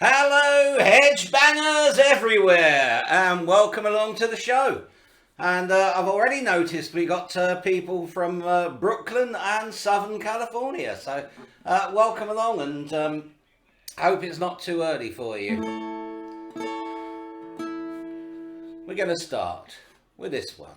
Hello, hedge bangers everywhere, and welcome along to the show. And I've already noticed we got people from Brooklyn and Southern California, so welcome along, and hope it's not too early for you. We're going to start with this one.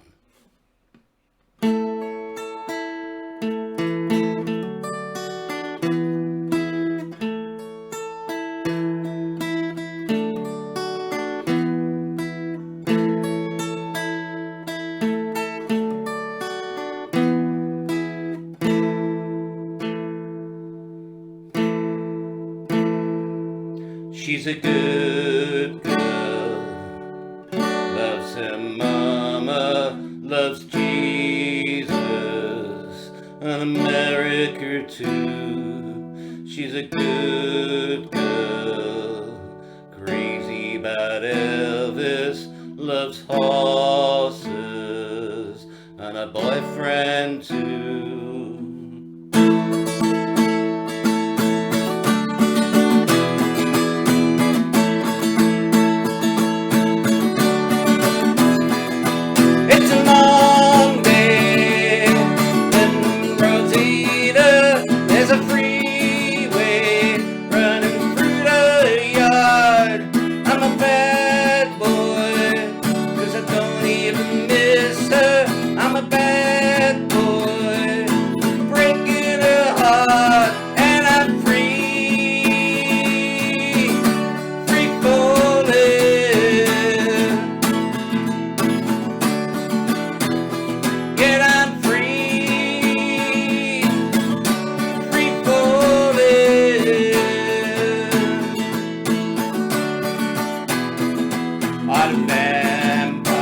She's a good girl, loves her mama, loves Jesus, and America too. She's a good girl, crazy about Elvis, loves horses, and a boyfriend too. It's a long day in Rosita. There's a freeway running through the yard. I'm a bad boy, 'cause I don't even miss her. I'm a bad boy, breaking her heart, and I'm free, free falling. Yet I'm free, free falling. All the vampires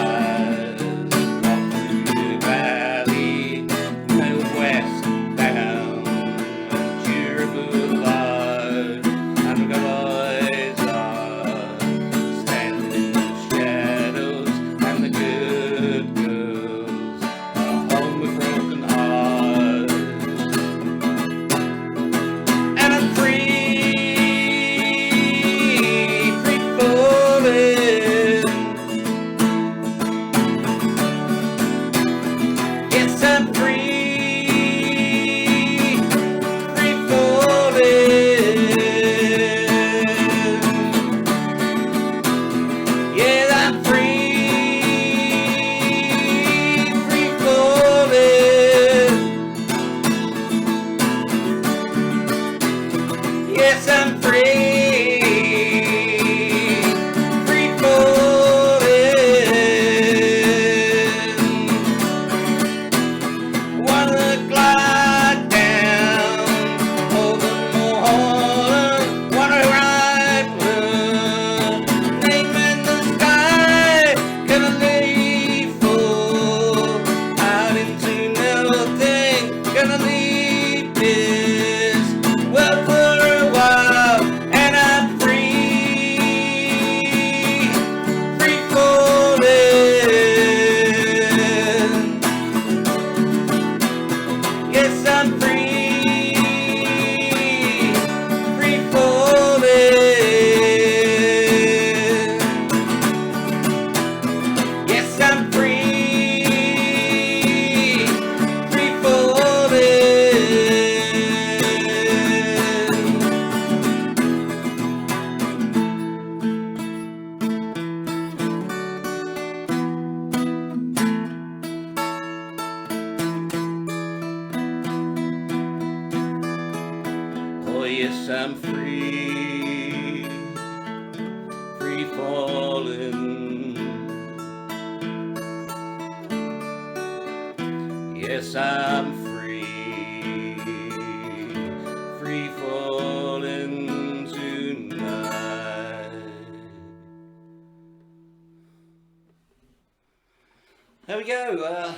walk through the valley, no west down Ventura Boulevard. And the boys are standing in the shadows, and the good girls home with broken hearts. And I'm free, free falling. Yes, I'm free, free falling. Yeah, I'm free, free falling. Yes, I'm free, free falling. Wanna glide down over Mulholland, wanna ride blue, name in the sky, gonna leave full out into nothing, gonna leave this world for a while, and I'm free, free falling. Yes, I'm free, free falling. Yes, I'm free, free falling. Oh, yes, I'm free, free falling. Yes, I'm free, free falling tonight. There we go,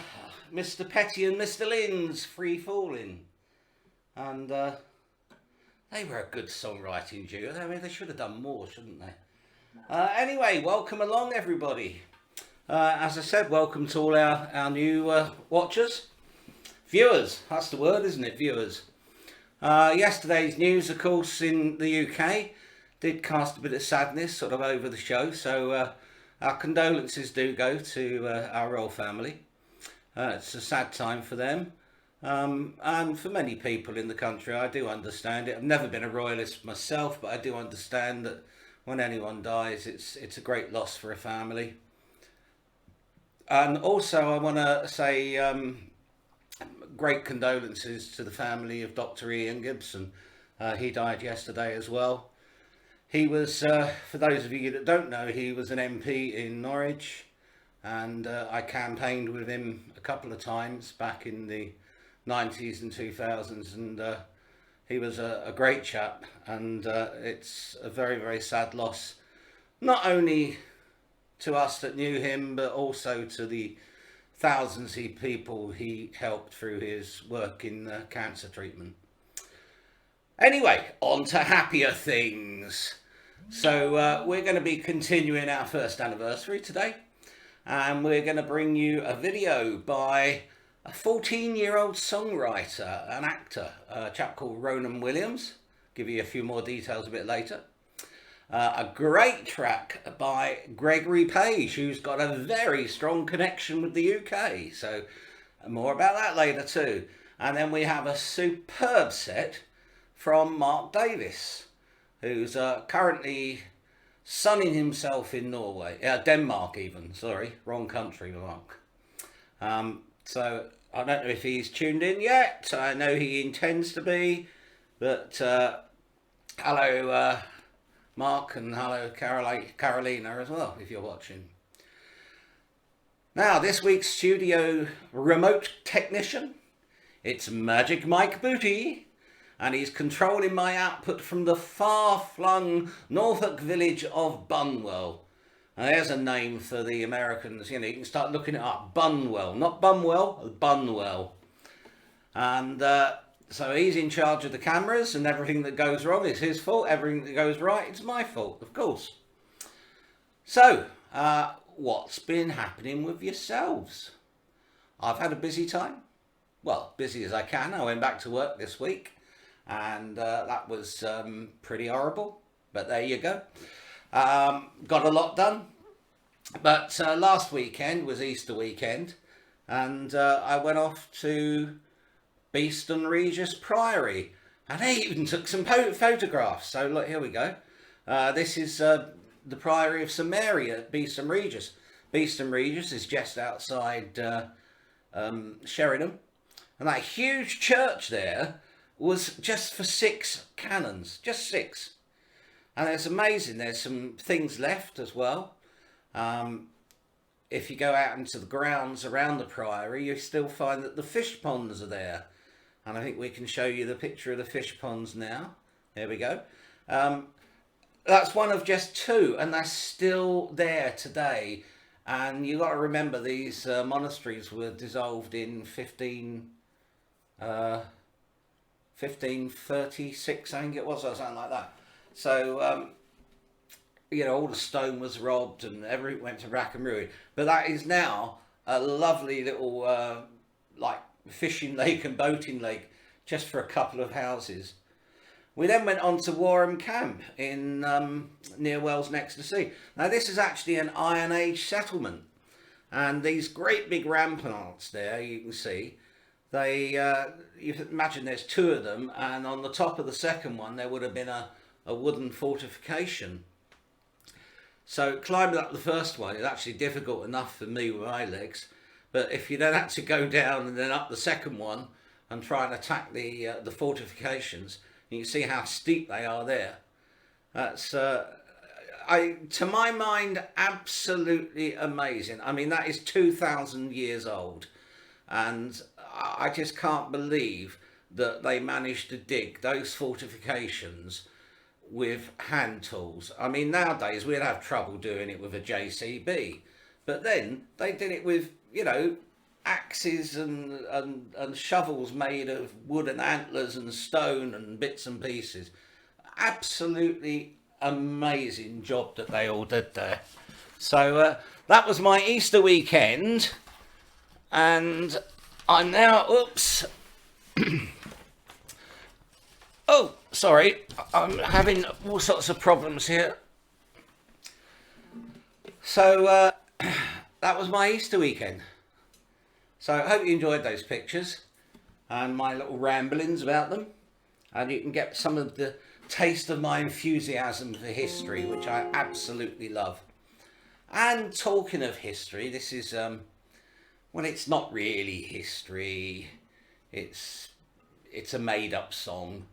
Mr. Petty and Mr. Lynn's Free Falling. And they were a good songwriting duo. I mean, they should have done more, shouldn't they? Anyway, welcome along, everybody. As I said, welcome to all our new watchers. Viewers, that's the word, isn't it? Viewers. Yesterday's news, of course, in the UK. did cast a bit of sadness sort of over the show. So our condolences do go to our royal family. It's a sad time for them. And for many people in the country. I do understand it. I've never been a royalist myself, but I do understand that when anyone dies, it's a great loss for a family. And also, I want to say great condolences to the family of Dr. Ian Gibson. He died yesterday as well. He was, for those of you that don't know, he was an MP in Norwich, and I campaigned with him a couple of times back in the 90s and 2000s, and he was a great chap, and it's a very, very sad loss, not only to us that knew him, but also to the thousands of people he helped through his work in cancer treatment. Anyway, on to happier things. So we're going to be continuing our first anniversary today, and we're going to bring you a video by a 14-year-old songwriter and actor, a chap called Ronan Williams. Give you a few more details a bit later. A great track by Gregory Page, who's got a very strong connection with the UK. So more about that later too. And then we have a superb set from Mark Davis, who's currently sunning himself in Norway, Denmark even, sorry, wrong country, Mark. So I don't know if he's tuned in yet. I know he intends to be, but hello Mark, and hello Carolina as well, if you're watching. Now, this week's studio remote technician, it's Magic Mike Booty, and he's controlling my output from the far-flung Norfolk village of Bunwell. Now, there's a name for the Americans, you know, you can start looking it up. Bunwell, not Bumwell, Bunwell. And so he's in charge of the cameras, and everything that goes wrong is his fault. Everything that goes right, it's my fault, of course. So, what's been happening with yourselves? I've had a busy time. Well, busy as I can. I went back to work this week, and that was pretty horrible. But there you go. Got a lot done. But last weekend was Easter weekend, and I went off to Beeston Regis Priory, and I even took some photographs. So look, here we go. This is the Priory of St Mary at Beeston Regis. Beeston Regis is just outside Sheringham, and that huge church there was just for 6 canons, just 6. And it's amazing, there's some things left as well. If you go out into the grounds around the Priory, you still find that the fish ponds are there. And I think we can show you the picture of the fish ponds now. There we go. That's one of just 2, and they're still there today. And you got to remember, these monasteries were dissolved in 1536, I think it was, or something like that. So, you know, all the stone was robbed and everything went to rack and ruin. But that is now a lovely little, like, fishing lake and boating lake, just for a couple of houses. We then went on to Warham Camp in near Wells next to sea. Now, this is actually an Iron Age settlement, and these great big ramparts there, you can see, they you can imagine there's 2 of them, and on the top of the second one there would have been a wooden fortification. So climbing up the first one is actually difficult enough for me with my legs, but if you then had to go down and then up the second one and try and attack the fortifications, you can see how steep they are there. That's to my mind, absolutely amazing. I mean, that is 2,000 years old, and I just can't believe that they managed to dig those fortifications with hand tools. I mean, nowadays we'd have trouble doing it with a JCB, but then they did it with, you know, axes and shovels made of wood and antlers and stone and bits and pieces. Absolutely amazing job that they all did there. So that was my Easter weekend, and I'm now, oops, Oh, sorry, I'm having all sorts of problems here. So, that was my Easter weekend. So I hope you enjoyed those pictures and my little ramblings about them. And you can get some of the taste of my enthusiasm for history, which I absolutely love. And talking of history, this is, well, it's not really history. It's a made-up song.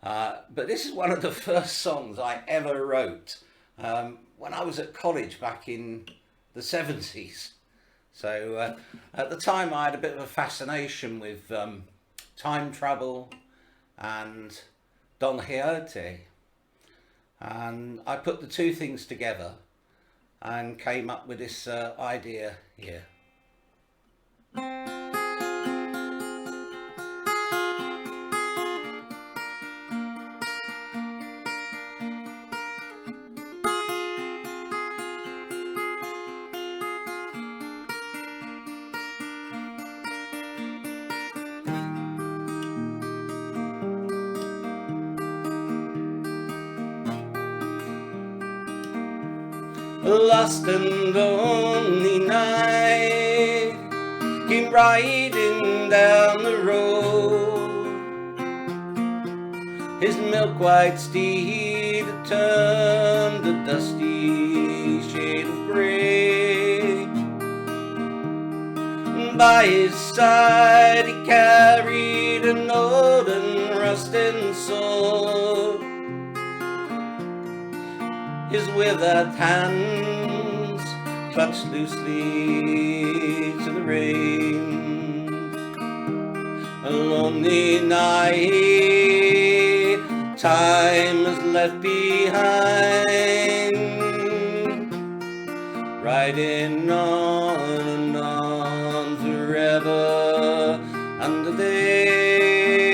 But this is one of the first songs I ever wrote when I was at college back in the 70s. So at the time I had a bit of a fascination with time travel and Don Quixote. And I put the two things together and came up with this idea here. A lost and lonely night came riding down the road. His milk-white steed had turned a dusty shade of grey. By his side he carried an old and rusting sword. His withered hands clutched loosely to the reins. A lonely night time is left behind, riding on and on forever and a day.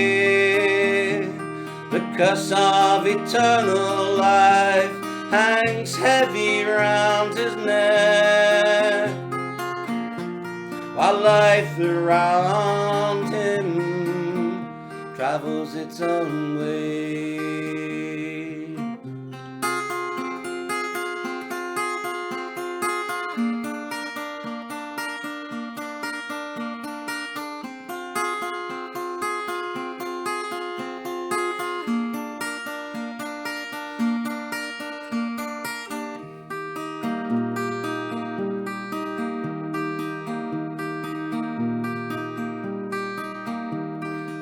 The curse of eternal life hangs heavy round his neck, while life around him travels its own way.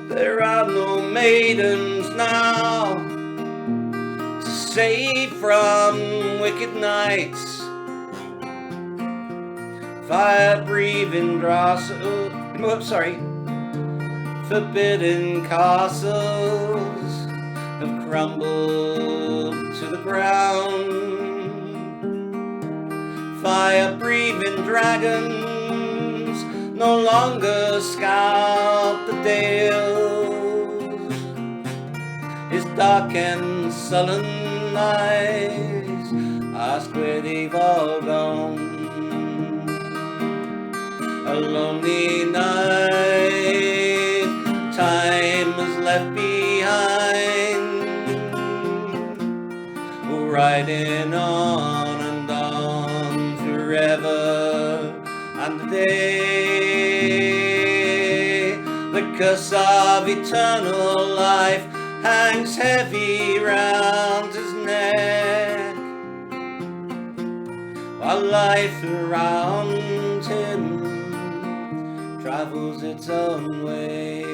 There are no maidens now to save from wicked knights, fire-breathing forbidden castles have crumbled to the ground. Fire-breathing dragons no longer scout the dales. His dark and sullen eyes ask where they've all gone. A lonely night time is left behind, riding on and on forever and a day. The curse of eternal life hangs heavy round his neck, while life around him travels its own way.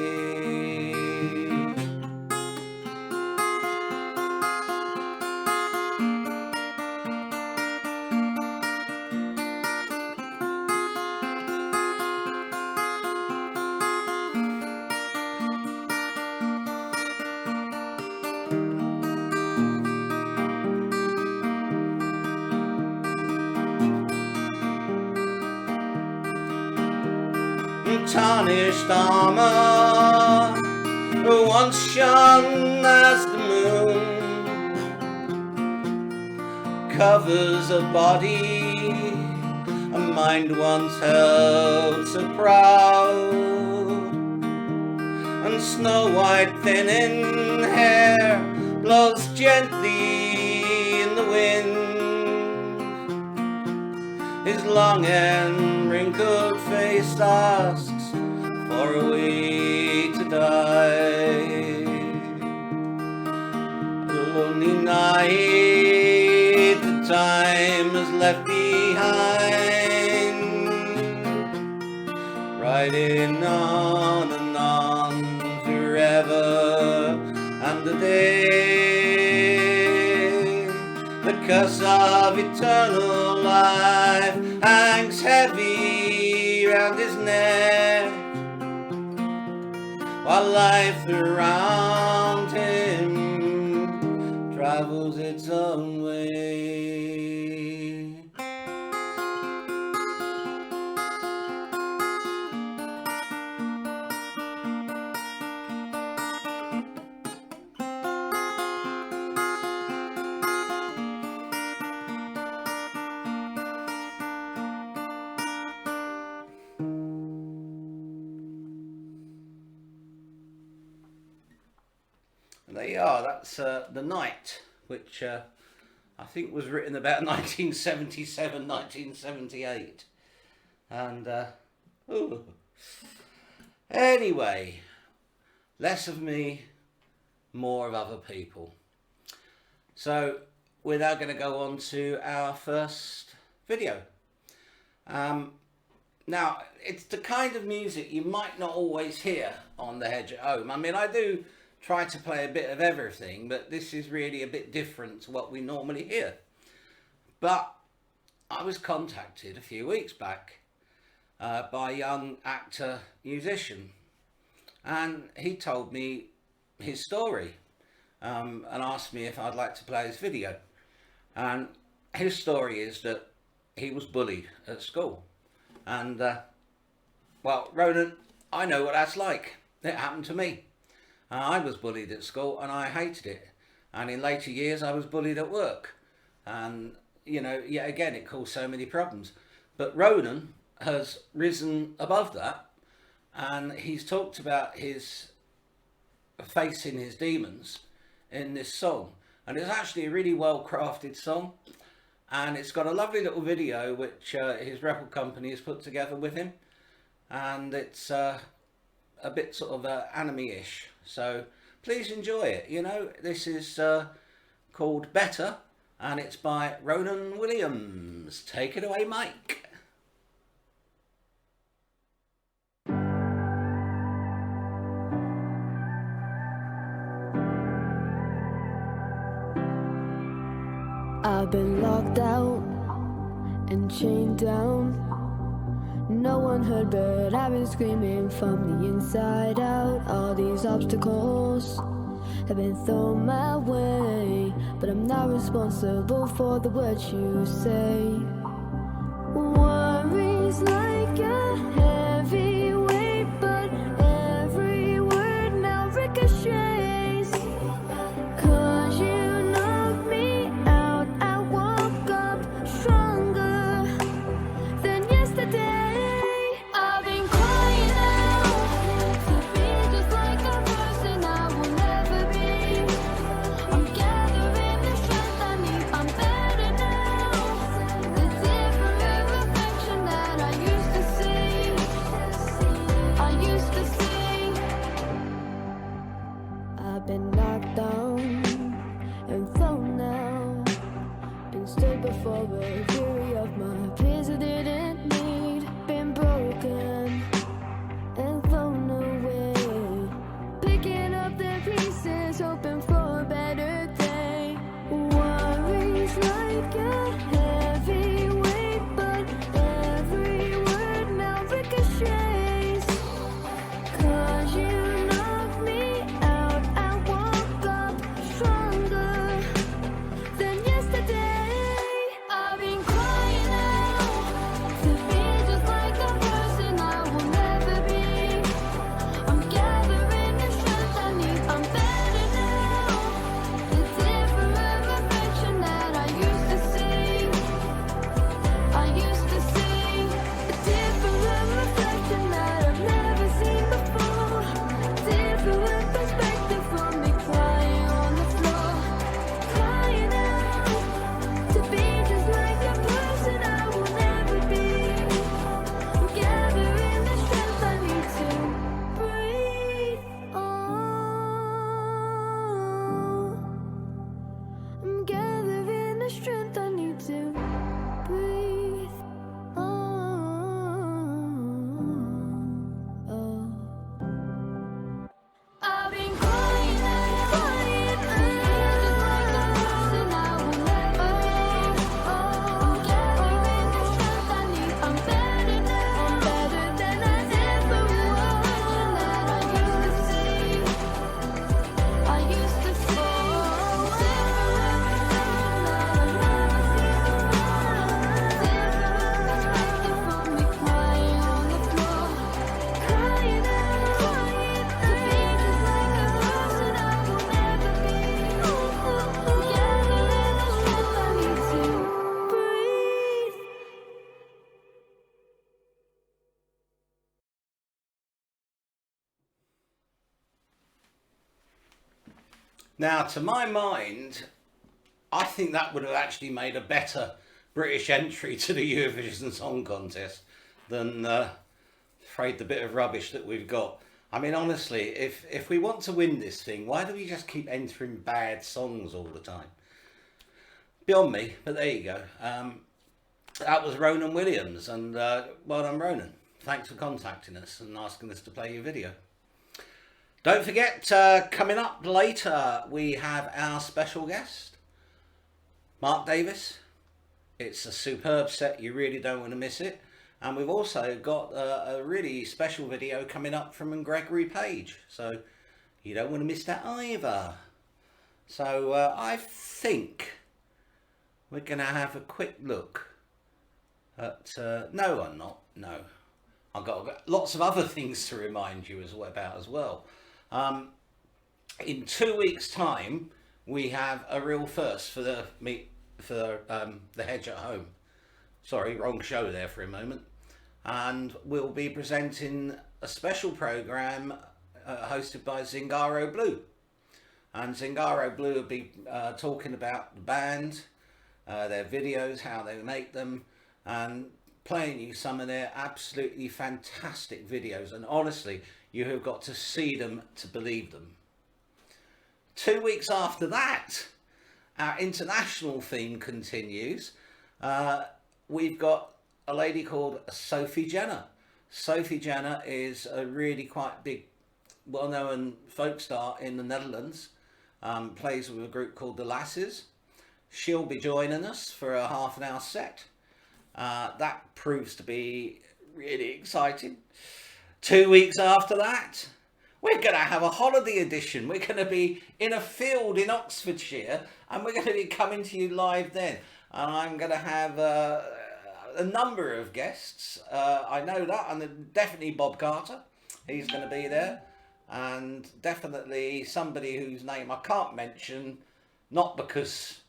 Tarnished armor once shone as the moon, covers a body a mind once held so proud. and snow white thinning hair blows gently in the wind. His long and wrinkled face asks for a way to die. A lonely night the time has left behind, riding on and on forever and a day. The curse of eternal life hangs heavy round his neck, while life around him travels its own way. There you are, that's The Night, which I think was written about 1977, 1978. And, anyway, less of me, more of other people. So, we're now going to go on to our first video. Now, it's the kind of music you might not always hear on the Hedge at home. I mean, I do try to play a bit of everything, but this is really a bit different to what we normally hear. But I was contacted a few weeks back by a young actor musician, and he told me his story and asked me if I'd like to play his video. And his story is that he was bullied at school, and well, Ronan, I know what that's like. It happened to me. I was bullied at school and I hated it, and in later years I was bullied at work, and you know, yet again it caused so many problems. But Ronan has risen above that, and he's talked about his facing his demons in this song, and it's actually a really well crafted song, and it's got a lovely little video which his record company has put together with him, and it's a bit sort of anime-ish, so please enjoy it. You know, this is called Better, and it's by Ronan Williams. Take it away, Mike. I've been locked out and chained down. No one heard, but I've been screaming from the inside out. All these obstacles have been thrown my way, but I'm not responsible for the words you say. Worries like a heavy weight, but every word now ricochets. 'Cause you knocked me out, I woke up stronger than yesterday. I used Now, to my mind, I think that would have actually made a better British entry to the Eurovision Song Contest than afraid the bit of rubbish that we've got. I mean, honestly, if we want to win this thing, why do we just keep entering bad songs all the time? Beyond me, but there you go. That was Ronan Williams, and well done, Ronan. Thanks for contacting us and asking us to play your video. Don't forget, coming up later, we have our special guest, Mark Davis. It's a superb set, you really don't want to miss it. And we've also got a really special video coming up from Gregory Page, so you don't want to miss that either. So I think we're going to have a quick look at... no, I'm not. No. I've got lots of other things to remind you about as well. In 2 weeks' time, we have a real first for the Hedge at Home. Sorry, wrong show there for a moment. And we'll be presenting a special programme hosted by Zingaro Blue. And Zingaro Blue will be talking about the band, their videos, how they make them, and playing you some of their absolutely fantastic videos. And honestly, you have got to see them to believe them. 2 weeks after that, our international theme continues. We've got a lady called Sophie Jenner. Sophie Jenner is a really quite big, well-known folk star in the Netherlands. Plays with a group called the Lasses. She'll be joining us for a half-an-hour set. That proves to be really exciting. 2 weeks after that, we're going to have a holiday edition. We're going to be in a field in Oxfordshire, and we're going to be coming to you live then. And I'm going to have a number of guests. I know that, and definitely Bob Carter. He's going to be there. And definitely somebody whose name I can't mention, not because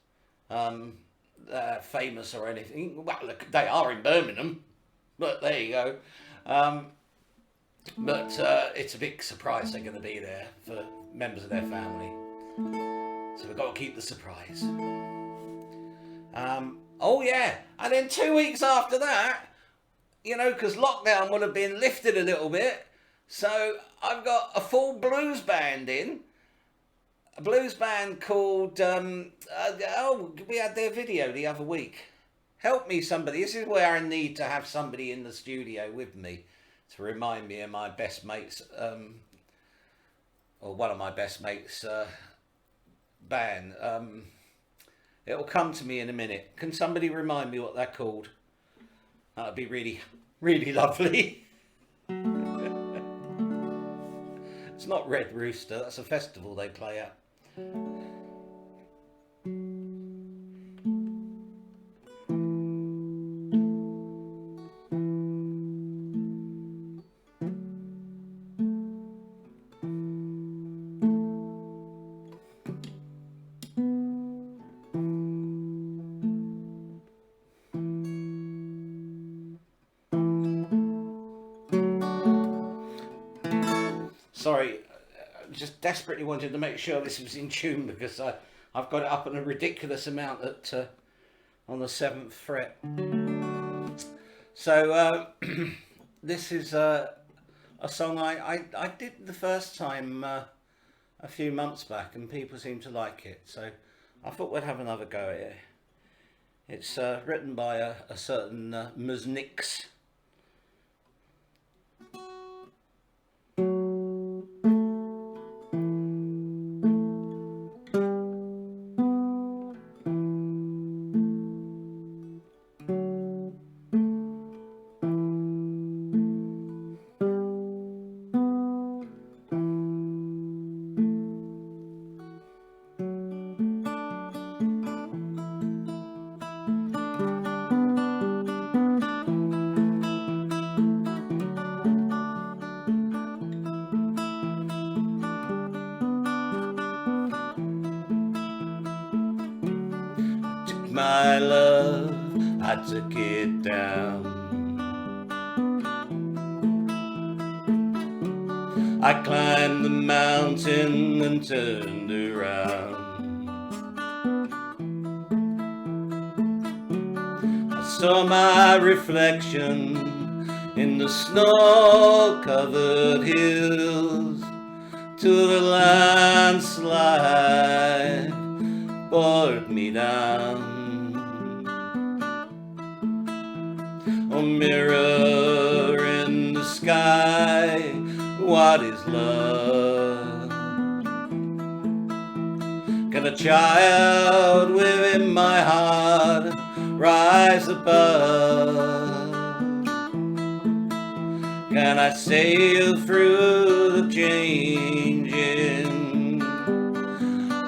they're famous or anything. Well, look, they are in Birmingham, but there you go. But it's a big surprise they're going to be there for members of their family. So we've got to keep the surprise. Oh yeah, and then 2 weeks after that, you know, because lockdown would have been lifted a little bit, so I've got a full blues band in. A blues band called, we had their video the other week. Help me somebody, this is where I need to have somebody in the studio with me to remind me of my best mates, or one of my best mates' band. It'll come to me in a minute. Can somebody remind me what they're called? That would be really, really lovely. It's not Red Rooster, that's a festival they play at. Sorry, I just desperately wanted to make sure this was in tune because I've got it up on a ridiculous amount at on the 7th fret. So this is a song I did the first time a few months back, and people seem to like it. So I thought we'd have another go at it. It's written by a certain Muznix. My love, I took it down. I climbed the mountain and turned around. saw my reflection in the snow-covered hills, till the landslide brought me down. A mirror in the sky, what is love? Can a child within my heart rise above? Can I sail through the changing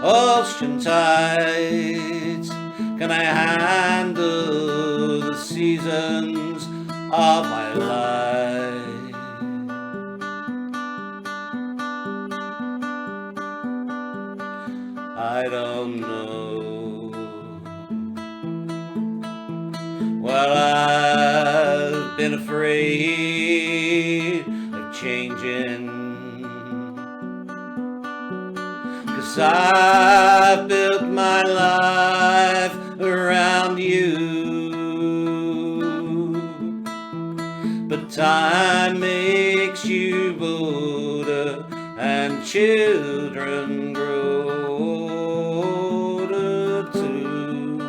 ocean tides? Can I handle the seasons of my life? I don't know. Well, I've been afraid of changing, 'cause I've built my life around you. But time makes you bolder, and children grow older too.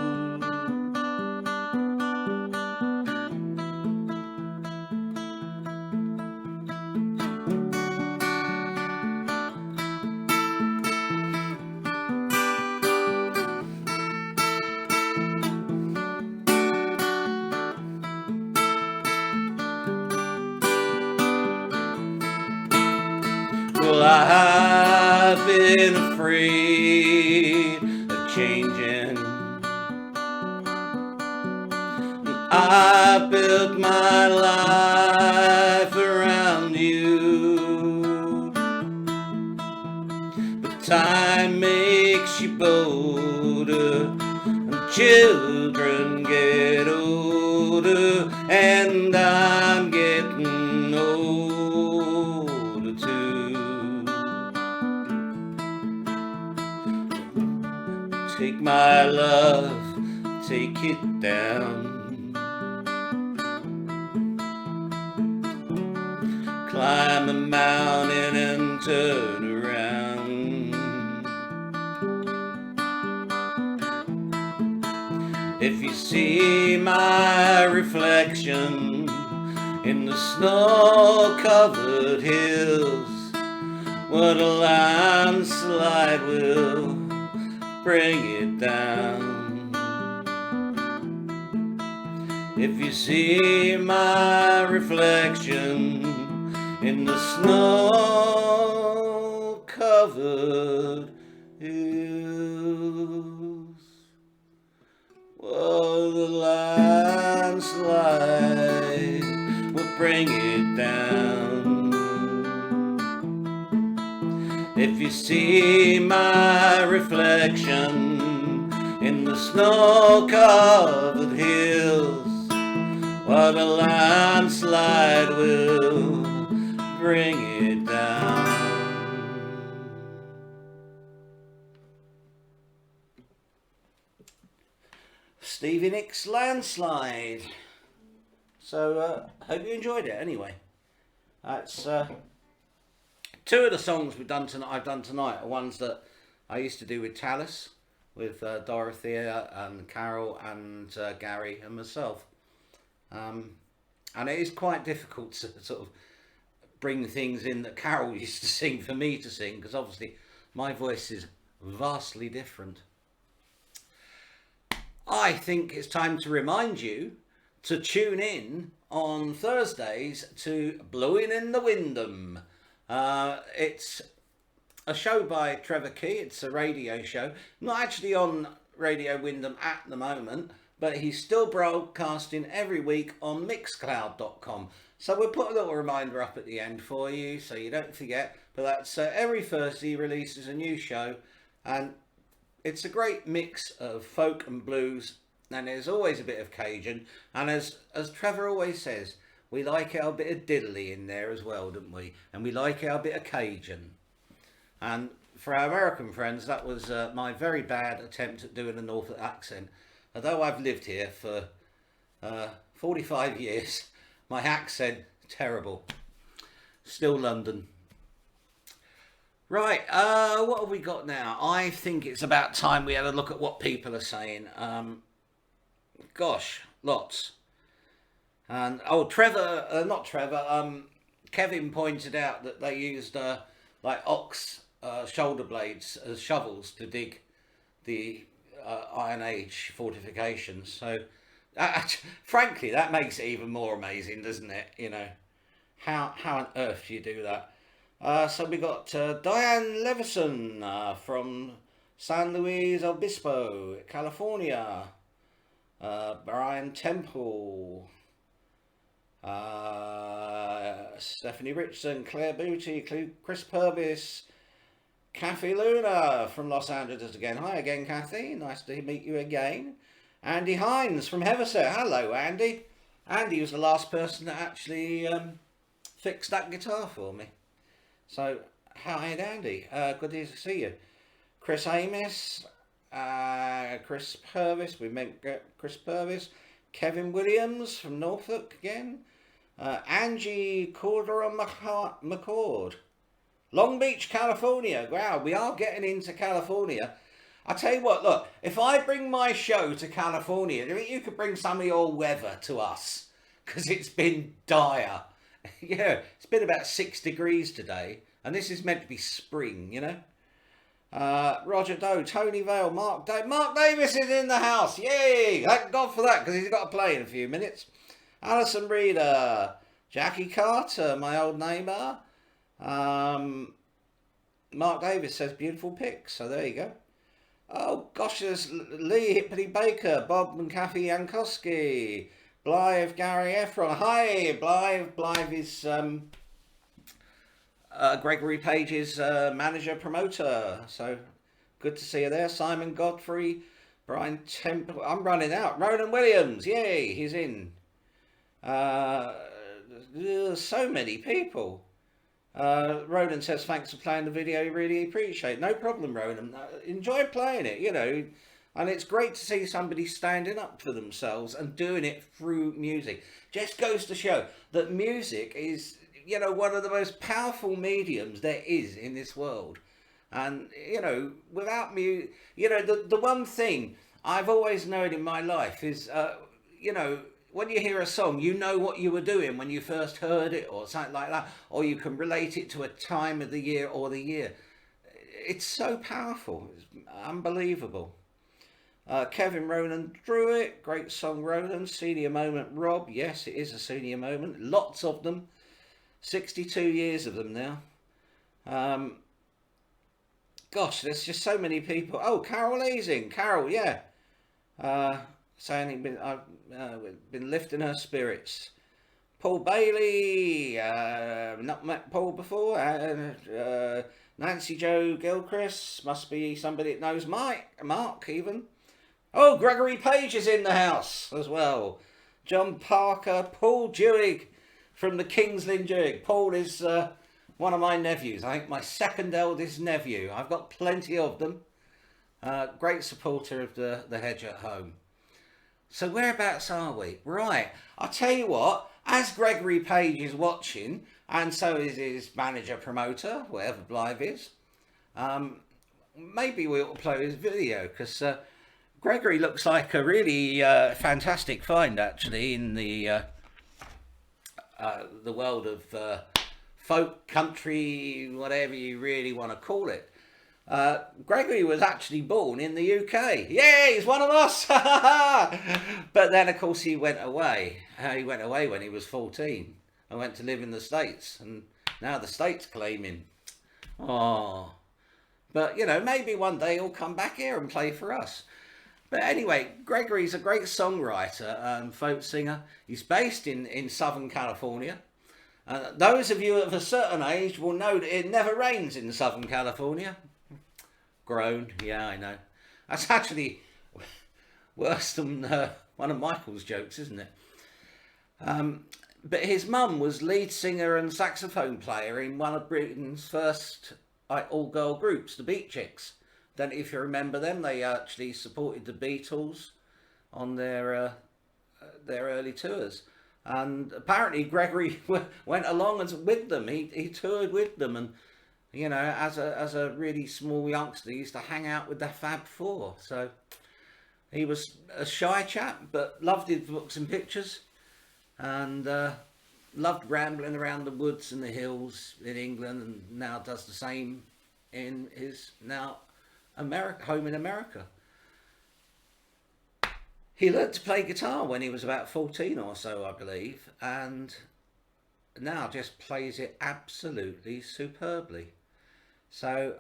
Well, I've been afraid of changing. I built my life around you. But time makes you bolder, and children get older, and I'm getting older too. Take my love, take it down. Climb a mountain and turn around. If you see my reflection in the snow-covered hills, what a landslide will bring it down. If you see my reflection in the snow-covered hills, well, the landslide will bring it down. If you see my reflection in the snow-covered hills, what a landslide will bring it down. Stevie Nicks' Landslide. So, hope you enjoyed it anyway. That's two of the songs I've done tonight are ones that I used to do with Tallis, with Dorothea and Carol and Gary and myself. And it is quite difficult to sort of bring things in that Carol used to sing for me to sing, because obviously my voice is vastly different. I think it's time to remind you to tune in on Thursdays to Blowing in the Windham. It's a show by Trevor Key. It's a radio show, not actually on Radio Windham at the moment, but he's still broadcasting every week on mixcloud.com. So we'll put a little reminder up at the end for you so you don't forget. But that's every Thursday he releases a new show, and it's a great mix of folk and blues, and there's always a bit of Cajun. And as Trevor always says, we like our bit of diddly in there as well, don't we? And we like our bit of Cajun. And for our American friends, that was my very bad attempt at doing a Norfolk accent. Although I've lived here for 45 years. My accent, terrible. Still London. Right, what have we got now? I think it's about time we had a look at what people are saying. Gosh, lots. And Kevin pointed out that they used like ox shoulder blades as shovels to dig the Iron Age fortifications. So, frankly, that makes it even more amazing, doesn't it? You know, how on earth do you do that? So we got Diane Levison from San Luis Obispo, California. Brian Temple. Stephanie Richardson, Claire Booty, Chris Purvis, Kathy Luna from Los Angeles again. Hi again, Kathy. Nice to meet you again. Andy Hines from Heverset. Hello, Andy. Andy was the last person that actually fixed that guitar for me. So, hi, Andy. Good to see you. Chris Amis, Chris Purvis. We met Chris Purvis. Kevin Williams from Norfolk again. Angie Cordera McCord. Long Beach, California. Wow, we are getting into California. I tell you what, look, if I bring my show to California, do you think you could bring some of your weather to us? Because it's been dire. Yeah, it's been about 6 degrees today, and this is meant to be spring, you know. Roger Doe, Tony Vale, Mark Davis is in the house. Yay! Thank God for that, because he's got to play in a few minutes. Alison Reeder, Jackie Carter, my old neighbour. Mark Davis says beautiful pics, so there you go. Oh gosh, there's Lee Hippity Baker, Bob and Kathy Yankowski, Blythe Gary Efron. Hi, Blythe. Blythe is Gregory Page's manager promoter. So good to see you there. Simon Godfrey, Brian Temple. I'm running out. Ronan Williams. Yay, he's in. So many people. Ronan says thanks for playing the video. Really appreciate it. No problem, Ronan. Enjoy playing it. You know. And it's great to see somebody standing up for themselves and doing it through music. Just goes to show that music is, you know, one of the most powerful mediums there is in this world. And, you know, without music, you know, the one thing I've always known in my life is, you know, when you hear a song, you know what you were doing when you first heard it or something like that. Or you can relate it to a time of the year or the year. It's so powerful. It's unbelievable. Kevin Ronan drew it. Great song, Ronan. Senior moment, Rob. Yes, it is a senior moment. Lots of them. 62 years of them now. Gosh, there's just so many people. Oh, Carol Easing. Carol, yeah. Saying I've been lifting her spirits. Paul Bailey. Not met Paul before. Nancy Jo Gilchrist. Must be somebody that knows Mark even. Oh, Gregory Page is in the house as well. John Parker, Paul Dewig from the King's Lynn Dewig. Paul is one of my nephews. I think my second eldest nephew. I've got plenty of them. Great supporter of the Hedge at home. So whereabouts are we? Right, I'll tell you what, as Gregory Page is watching, and so is his manager promoter, whatever Blythe is, maybe we ought to play his video, because Gregory looks like a really fantastic find, actually, in the world of folk, country, whatever you really want to call it. Gregory was actually born in the UK. Yeah, he's one of us. But then, of course, he went away. He went away when he was 14 and went to live in the States. And now the States claim him. Oh. But, you know, maybe one day he'll come back here and play for us. But anyway, Gregory's a great songwriter and folk singer. He's based in Southern California. Those of you of a certain age will know that it never rains in Southern California. Groan, yeah, I know. That's actually worse than one of Michael's jokes, isn't it? But his mum was lead singer and saxophone player in one of Britain's first all-girl groups, the Beat Chicks. Don't know if you remember them. They actually supported the Beatles on their their early tours. And apparently Gregory went along and with them. He toured with them, and you know, as a really small youngster, he used to hang out with the Fab Four. So he was a shy chap, but loved his books and pictures, and loved rambling around the woods and the hills in England, and now does the same in his now home in America. He learnt to play guitar when he was about 14 or so, I believe, and now just plays it absolutely superbly. So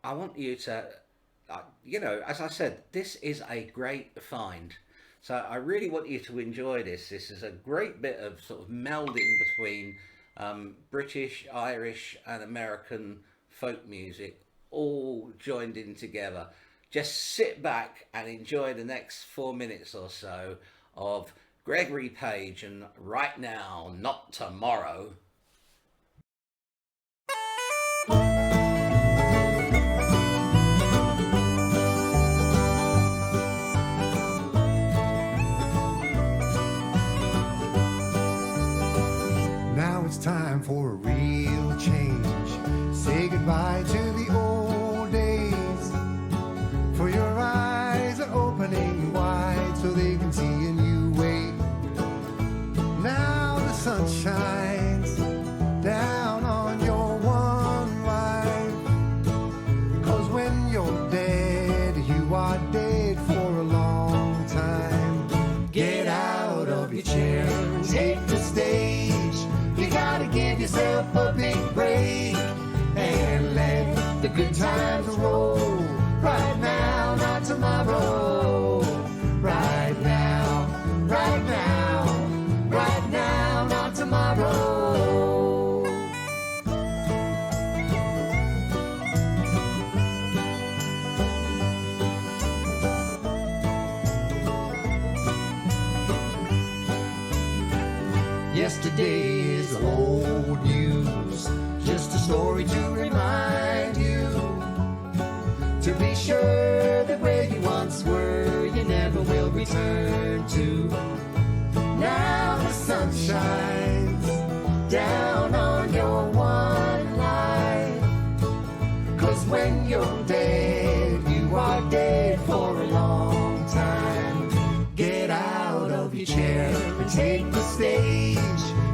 I want you to, you know, as I said, this is a great find. So I really want you to enjoy this. This is a great bit of sort of melding between British, Irish and American folk music all joined in together. Just sit back and enjoy the next 4 minutes or so of Gregory Page and Right Now, Not Tomorrow. Now it's time for a real change. Say goodbye to the old days. For your eyes are opening wide so they can see a new way. Now the sun shines down on your one life. 'Cause when you're dead, you are dead for a long time. Get out of your chair and take the stage. You gotta give yourself a big break and let the good times roll. Right now, not tomorrow. Right now, right now, right now, not tomorrow. Yesterday is old news, just a story to remind you to be sure that where you once were, you never will return to. Now the sun shines down on your one life. 'Cause when you're dead, you are dead for a long time. Get out of your chair and take the stage.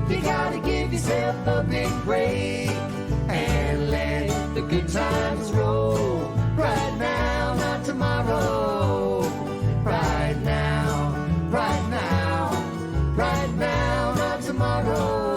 You gotta give yourself a big break and let the good times roll. Right now, not tomorrow. Right now, right now, right now, not tomorrow.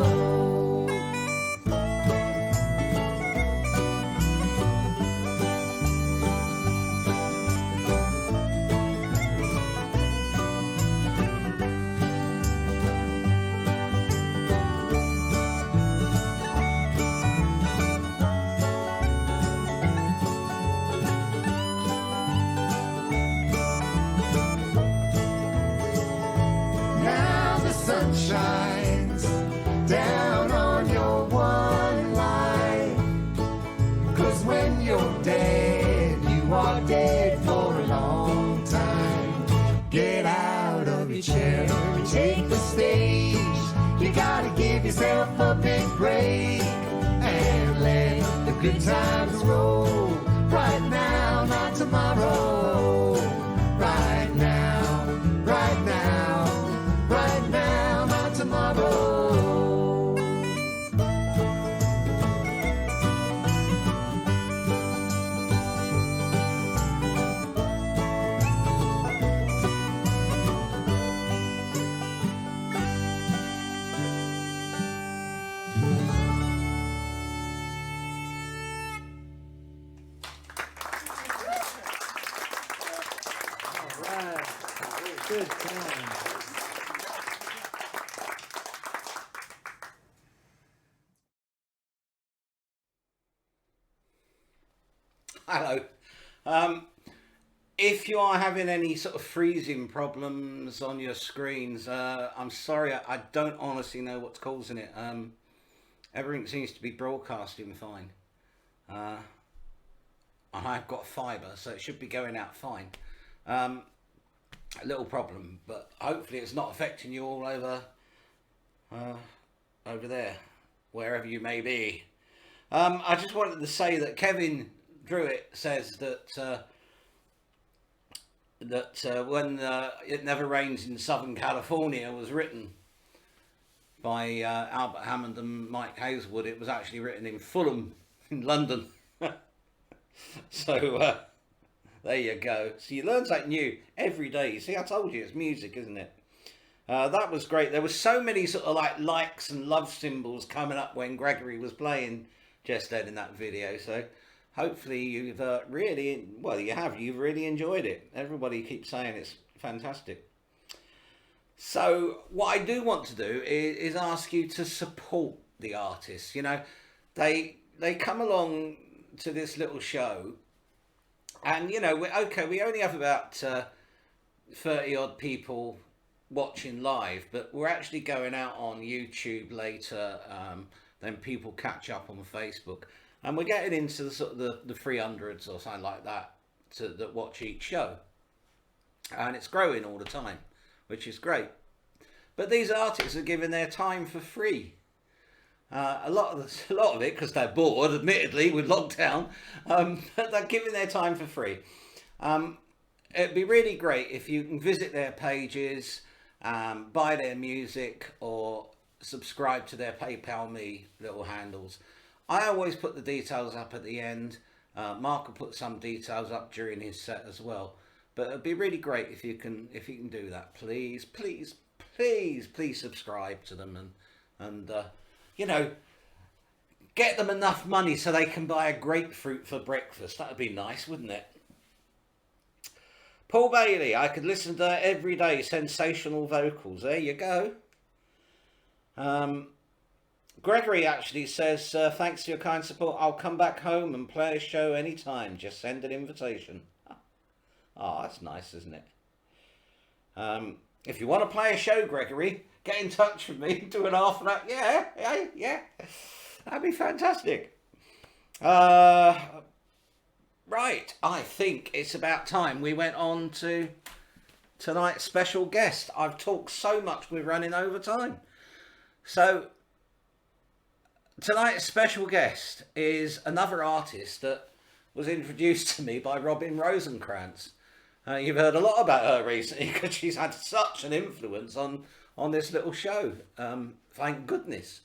Shines down on your one life. 'Cause when you're dead, you are dead for a long time. Get out of your chair and take the stage. You gotta give yourself a big break and let the good times roll. Right now, not tomorrow. Right now, right now, right now, not tomorrow. Good time. Hello. If you are having any sort of freezing problems on your screens, I'm sorry, I don't honestly know what's causing it. Everything seems to be broadcasting fine. And I've got fibre, so it should be going out fine. a little problem, but hopefully it's not affecting you all over over there, wherever you may be. I just wanted to say that Kevin Druitt says that when It Never Rains in Southern California was written by Albert Hammond and Mike Hazelwood, it was actually written in Fulham in London. So there you go. So you learn something new every day. You see, I told you it's music, isn't it? That was great. There were so many sort of like likes and love symbols coming up when Gregory was playing just then in that video. So hopefully you've you've really enjoyed it. Everybody keeps saying it's fantastic. So what I do want to do is ask you to support the artists. You know, they come along to this little show, and you know, we only have about 30 odd people watching live, but we're actually going out on YouTube later. Then people catch up on Facebook, and we're getting into the sort of the 300s or something like that that watch each show, and it's growing all the time, which is great. But these artists are giving their time for free. A lot of it because they're bored, admittedly, with lockdown, but they're giving their time for free. It'd be really great if you can visit their pages, buy their music, or subscribe to their PayPal Me little handles. I always put the details up at the end. Mark will put some details up during his set as well. But it'd be really great if you can do that. Please subscribe to them and you know, get them enough money so they can buy a grapefruit for breakfast. That would be nice, wouldn't it? Paul Bailey, I could listen to that every day. Sensational vocals. There you go. Gregory actually says, thanks for your kind support. I'll come back home and play a show anytime. Just send an invitation. Oh, that's nice, isn't it? If you want to play a show, Gregory, get in touch with me. Do an half an hour. Yeah. That'd be fantastic. Right, I think it's about time we went on to tonight's special guest. I've talked so much we're running over time. So tonight's special guest is another artist that was introduced to me by Robin Rosenkrantz. You've heard a lot about her recently because she's had such an influence on this little show. Thank goodness.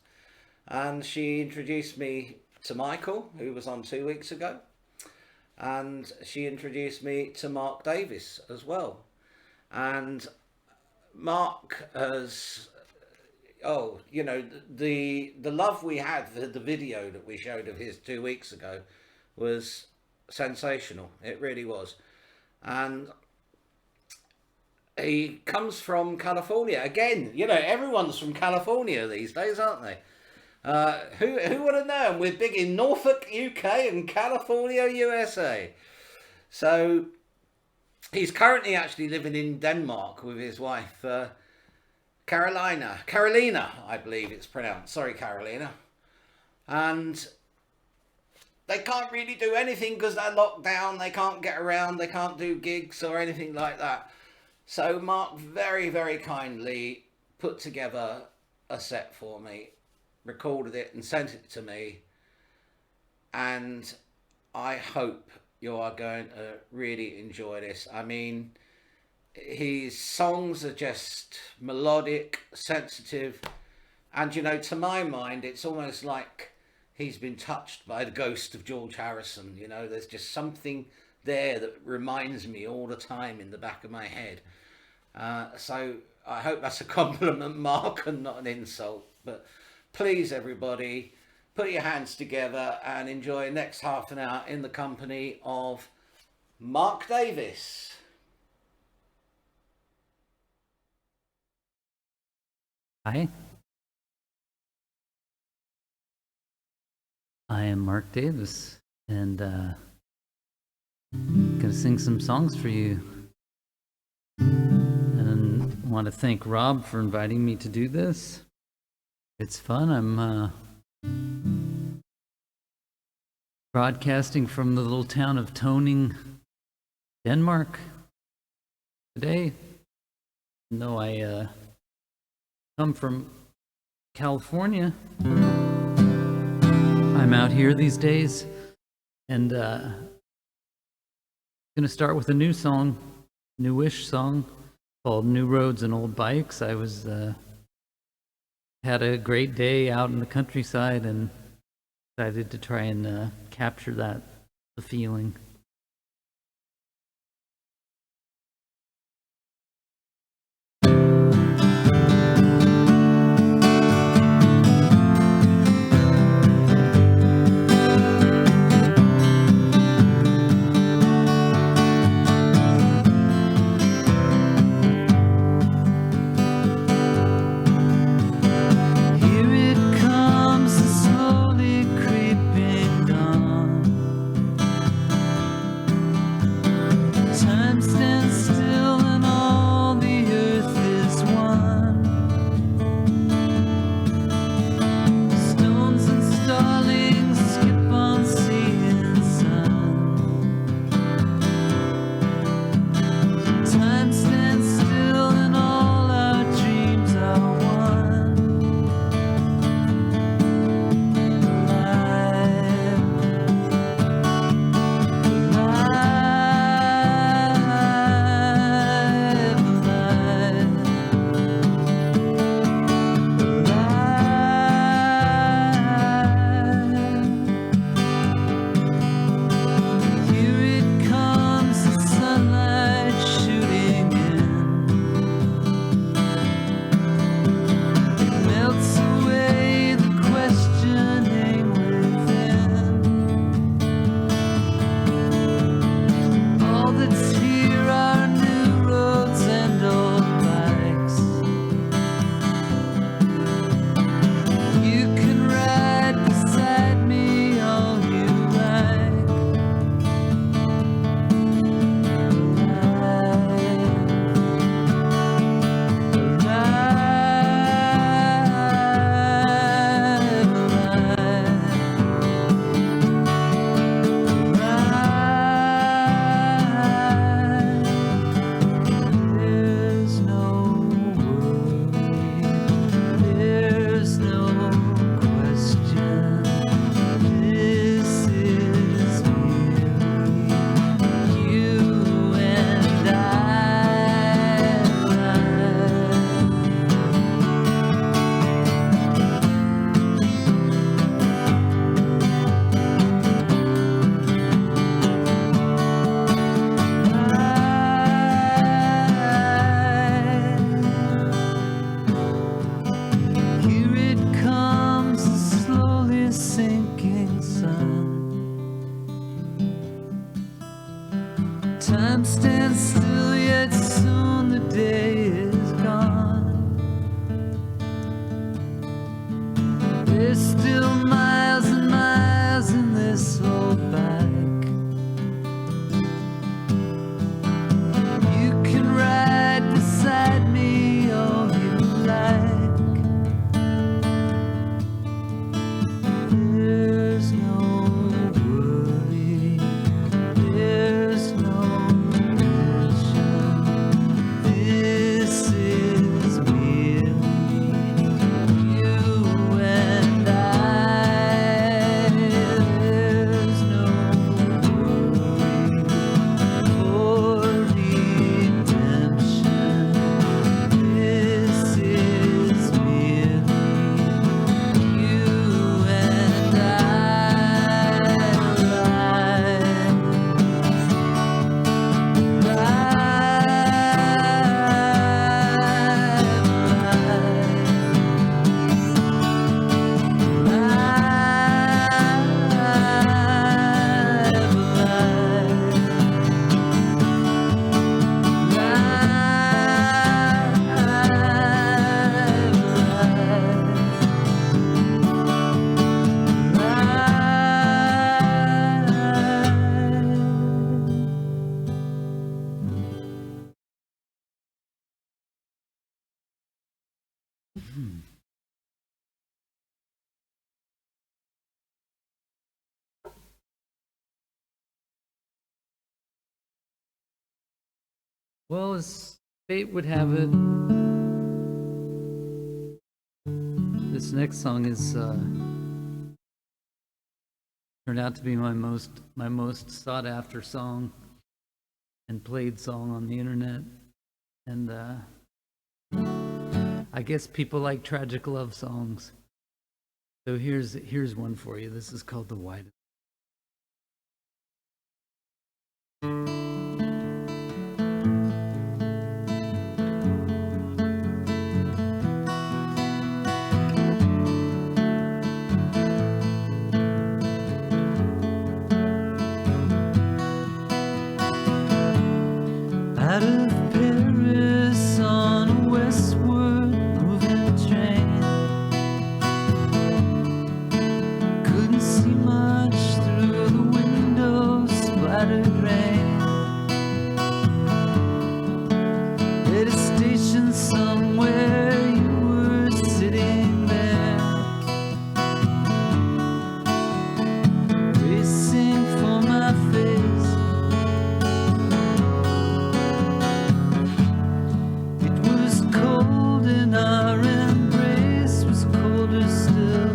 And she introduced me to Michael, who was on 2 weeks ago. And she introduced me to Mark Davis as well. And Mark has, you know, the love we had for the video that we showed of his 2 weeks ago was sensational. It really was. And he comes from California. Again, you know, everyone's from California these days, aren't they? Who would have known? We're big in Norfolk, UK and California, USA. So he's currently actually living in Denmark with his wife, Carolina, I believe it's pronounced. Sorry, Carolina. And they can't really do anything because they're locked down. They can't get around. They can't do gigs or anything like that. So Mark very, very kindly put together a set for me, recorded it and sent it to me. And I hope you are going to really enjoy this. I mean, his songs are just melodic, sensitive. And, you know, to my mind, it's almost like he's been touched by the ghost of George Harrison. You know, there's just something there that reminds me all the time in the back of my head. So I hope that's a compliment, Mark, and not an insult. But please, everybody, put your hands together and enjoy the next half an hour in the company of Mark Davis. Hi. I am Mark Davis, and gonna sing some songs for you. And I want to thank Rob for inviting me to do this. It's fun. I'm broadcasting from the little town of Toning, Denmark today. No, I come from California. I'm out here these days, and gonna start with a new song, newish song called "New Roads and Old Bikes." I was had a great day out in the countryside and decided to try and capture the feeling. Here it comes, slowly creeping dawn. Time stands still and all the earth is one. Stones and starlings skip on seeing sun. Time stands still and all our dreams are one. Alive, here it comes, the sunlight shooting in. It melts away the questioning within. All that's here are new roads and old bikes. You can ride beside me all you like. There's no worry, there's no question. This is merely you and I. Here it comes, the slowly sinking sun. Time stands still, yet soon the day is gone. There's still miles and miles in this old bike. You can ride beside me all you like. There's no worry, there's no question. This is merely you and I. There's no worry for redemption. This is merely you and Well, it's fate would have it, this next song is turned out to be my most sought after song and played song on the internet. And I guess people like tragic love songs. So here's one for you. This is called The Widest. Out of Paris on a westward moving train, couldn't see much through the window, splattered rain. At a station somewhere you were sitting there, racing for my face. Cold and our embrace was colder still.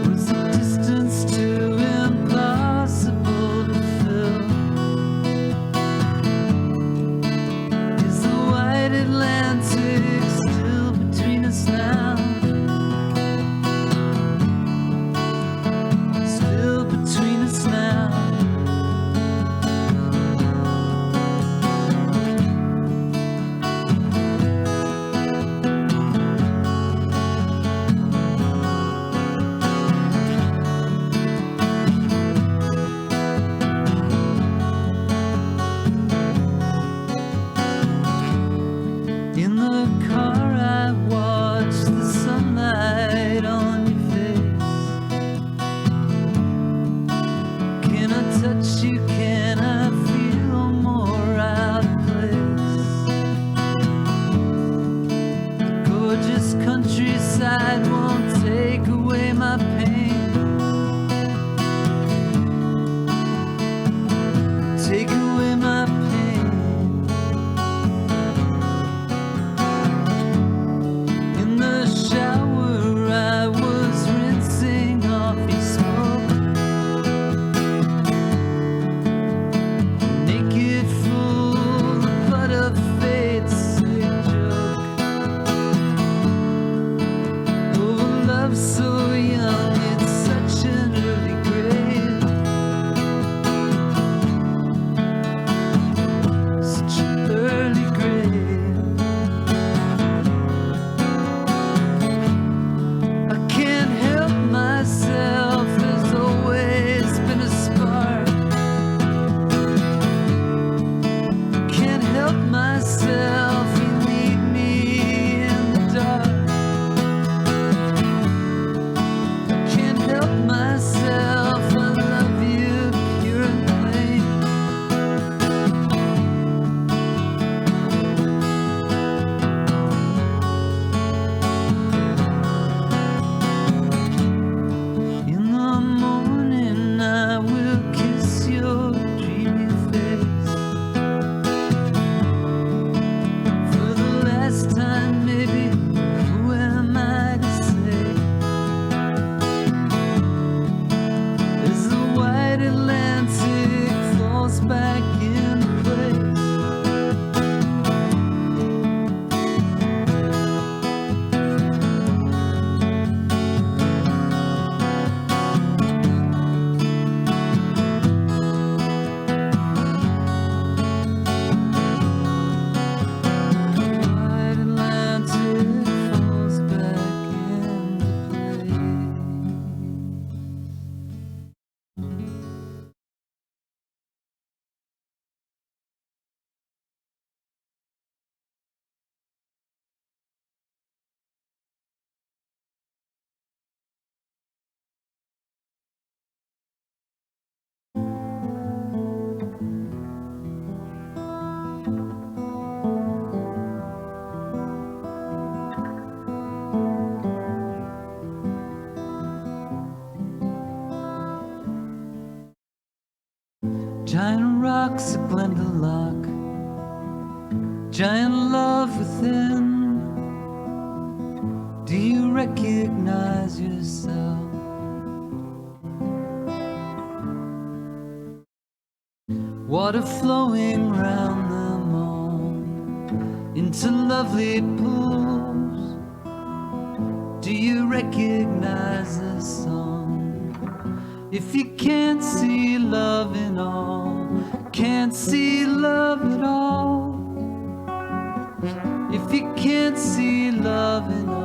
Was the distance too impossible to fill? Giant rocks of Glendalough, giant love within. Do you recognize yourself? Water flowing round them all into lovely pools. Do you recognize the song? If you can't see love in all, can't see love at all. If you can't see love in all.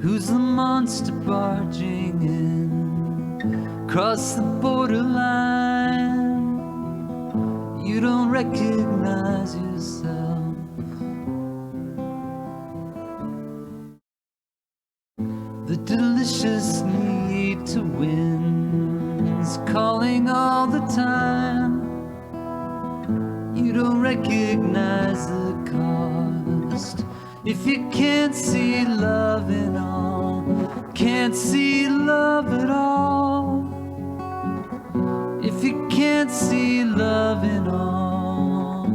Who's the monster barging in across the borderline? You don't recognize yourself. The delicious need to win is calling all the time. You don't recognize the cost. If you can't see love in all, can't see love at all. If you can't see love in all.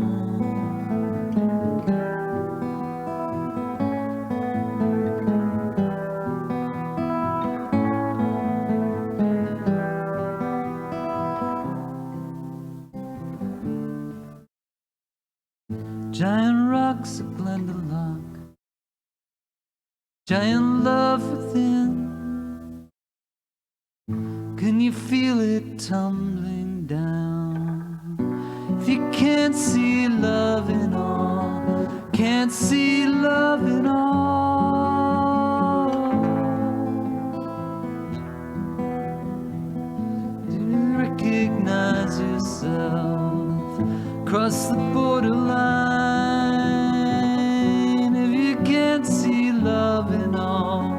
Giant rocks of Glendalough, giant love within. Can you feel it tumbling down? If you can't see love in all, can't see love in all. Do you recognize yourself? Cross the borderline. If you can't see love in all,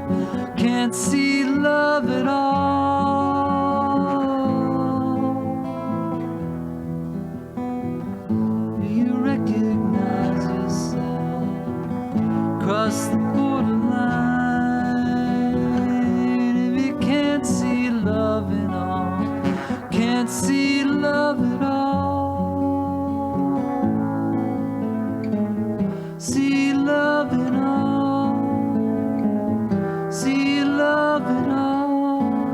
can't see love at all. Do you recognize yourself? Cross the borderline. If you can't see love in all, can't see love at all. See love in all, see love in all.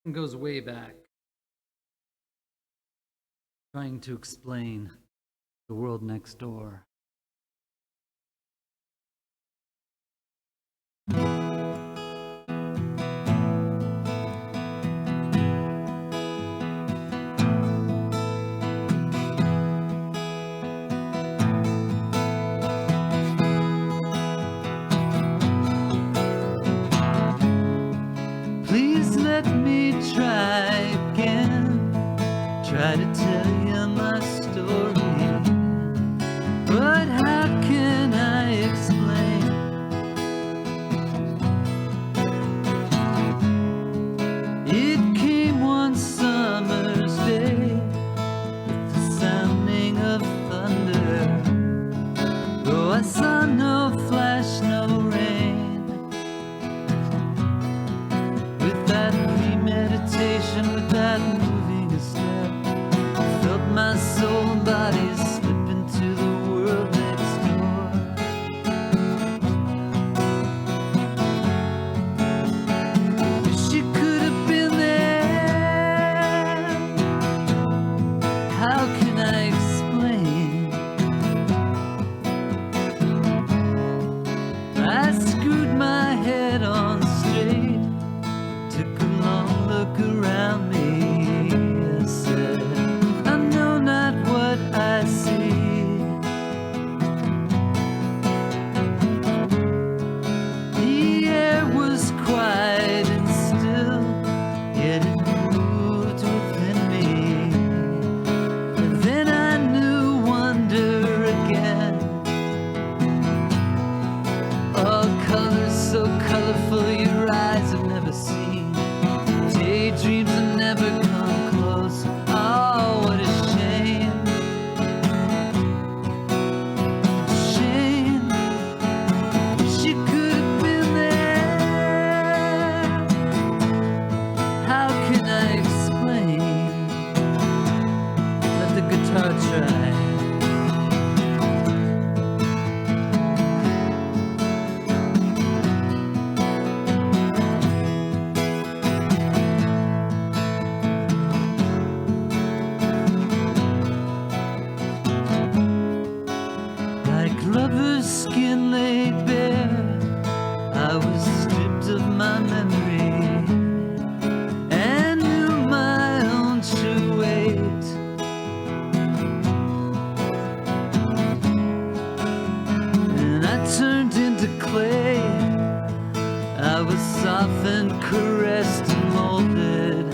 It goes way back, trying to explain the world next door. Please let me try again, try to tell you my story. But how can I explain? It came one summer's day with the sounding of thunder. Though I saw no flash, no rain. With that premeditation, with that moving a step, I felt my soul and body slip into the world next door. Wish you could have been there. How can I explain? was softened, caressed, and molded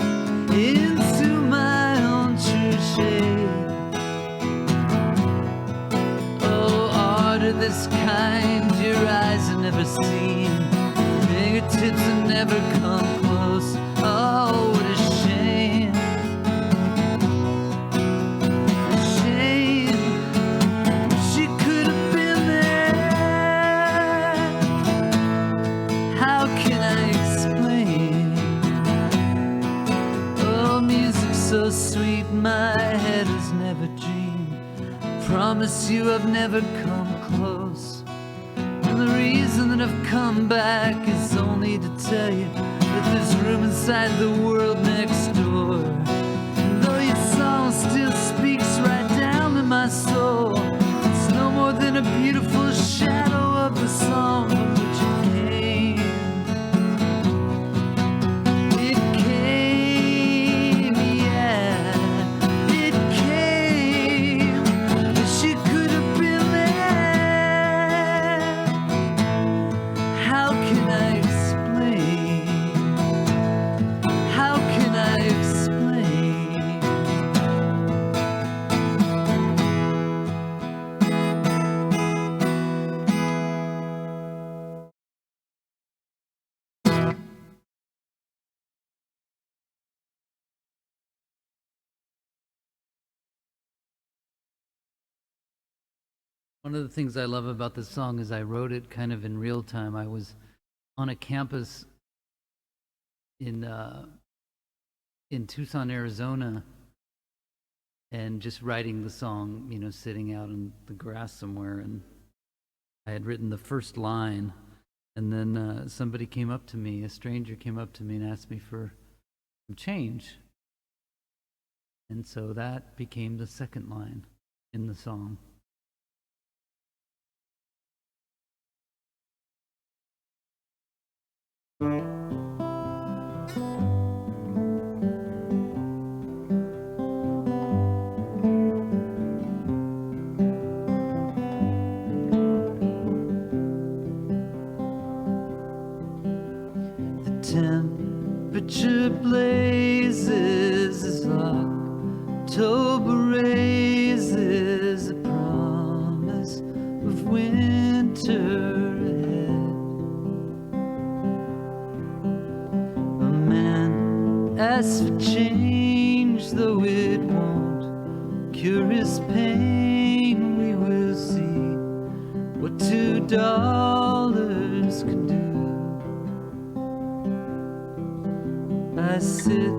into my own true shade. Oh, art of this kind your eyes have never seen. Fingertips have never come close. Oh, what a shame. Shame. She could have been there. How can I explain? Oh, music so sweet, my head has never dreamed. Promise you I've never come close. And the reason that I've come back is only to tell you that there's room inside the world next door. And though your song still speaks right down to my soul, it's no more than a beautiful shadow of the song from which it came. It came, yeah, it came. She could have been there. How can I explain? How can I explain? One of the things I love about this song is I wrote it kind of in real time. I was on a campus in Tucson, Arizona, and just writing the song, you know, sitting out in the grass somewhere. And I had written the first line, and then somebody came up to me, a stranger came up to me and asked me for some change. And so that became the second line in the song. The temperature blazes as October raises a promise of winter ahead. A man asks for change, though it won't cure his pain. We will see what $2 can do. I sit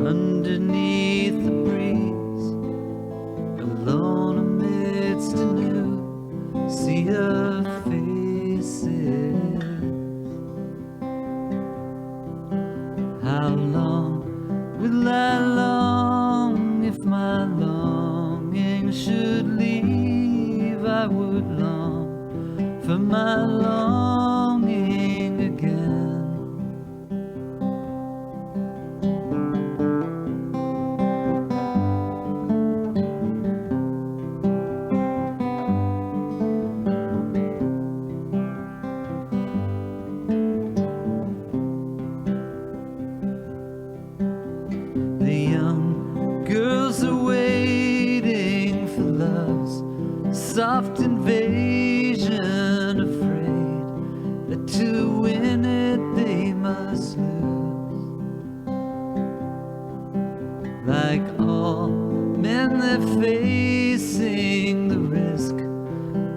underneath the breeze, alone amidst a new sea of faces. How long will I long? If my longing should leave, I would long for my longing again. The young girls are waiting for love's soft invasion, afraid that to win it they must lose. Like all men, they're facing the risk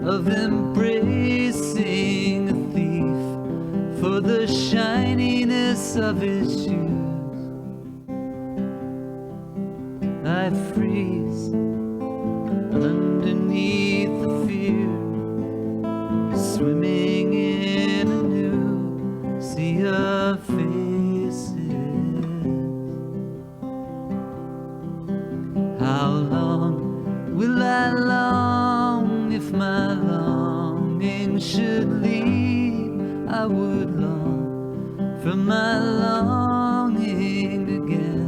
of embracing a thief for the shininess of his shoes. I freeze underneath the fear, swimming in a new sea of faces. How long will I long? If my longing should leave, I would long for my longing again.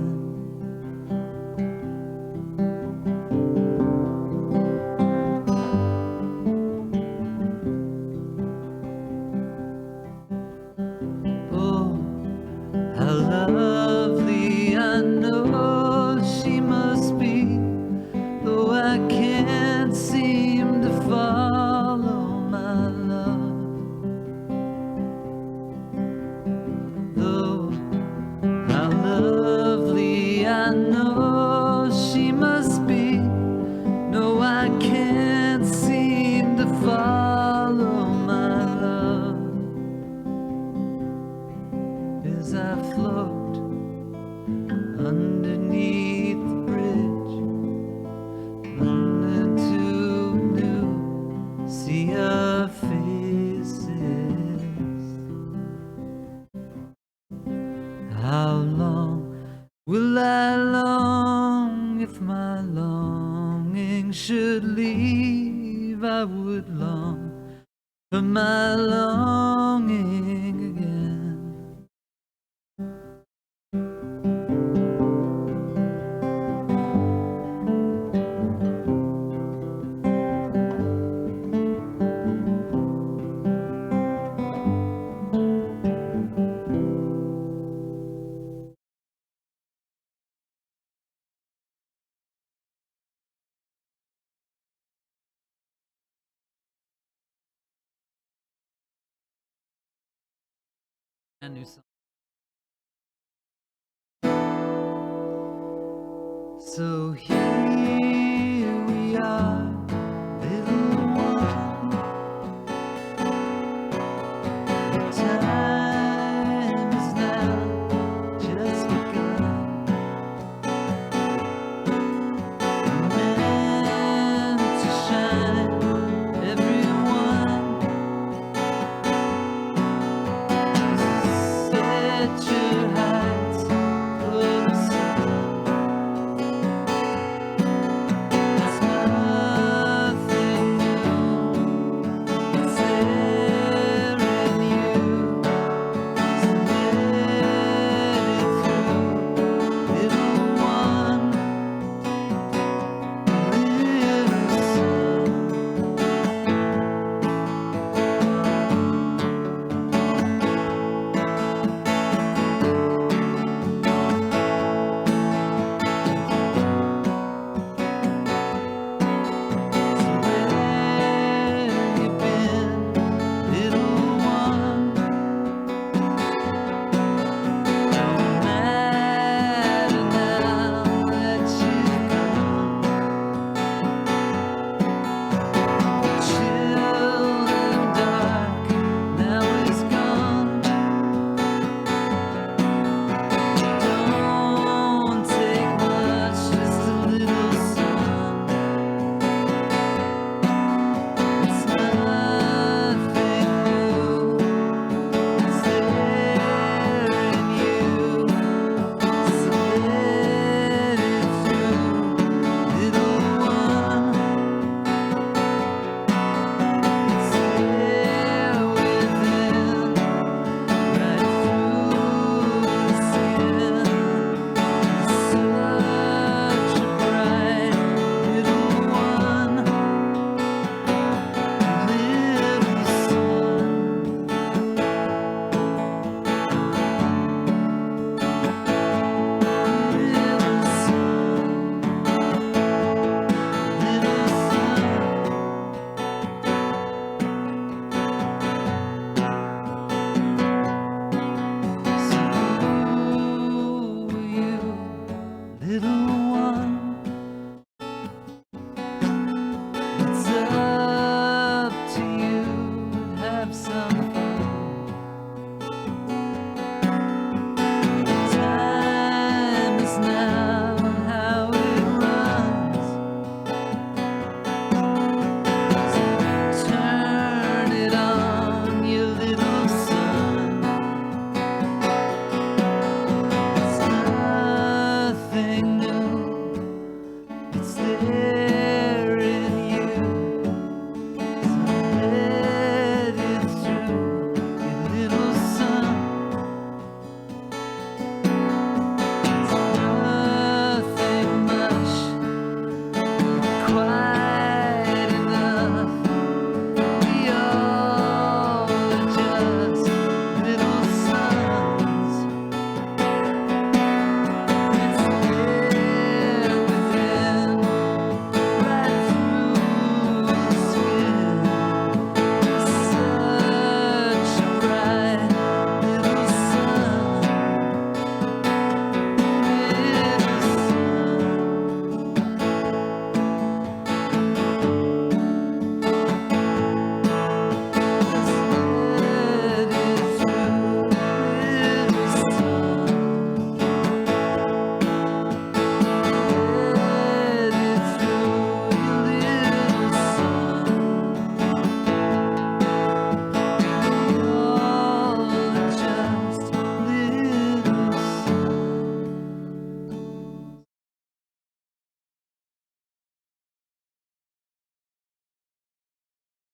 I would long for my longing again. A new song. So here we are, little one. The time is now just begun. Meant to shine, everyone. Set your heights for the sun.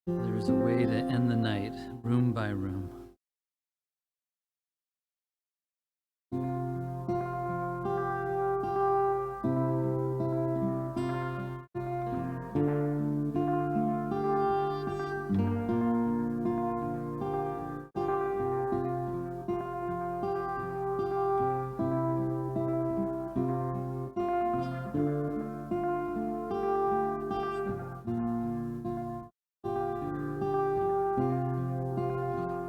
There's a way to end the night, room by room.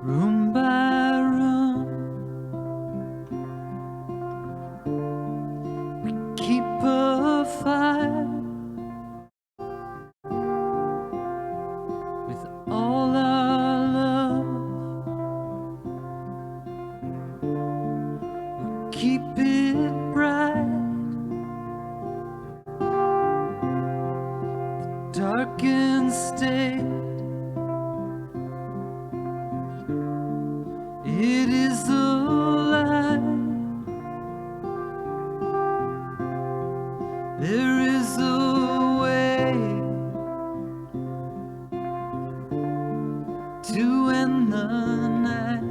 Room by room, we keep a fire with all our love. We'll keep it bright, dark and stay. It is a lie. There is a way to end the night.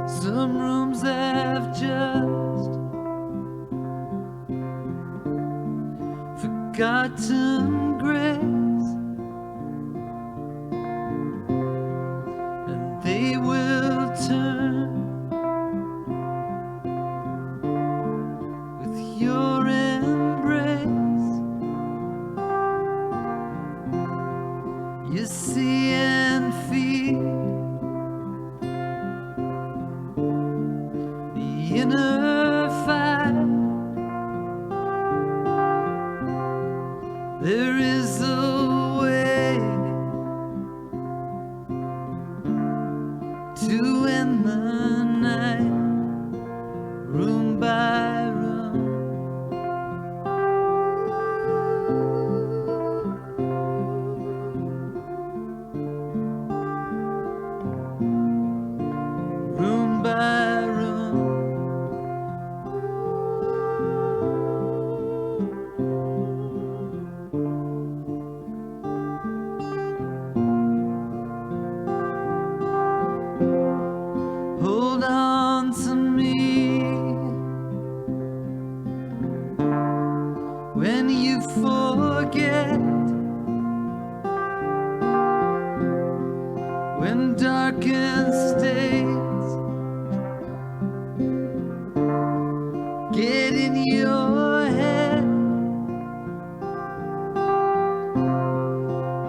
Some rooms have just forgotten grace, and they will turn with your embrace. You see and feel the inner fire. There is a way to end the night, room by room. Room by room. Hold on to me when you forget, when darkened states get in your head.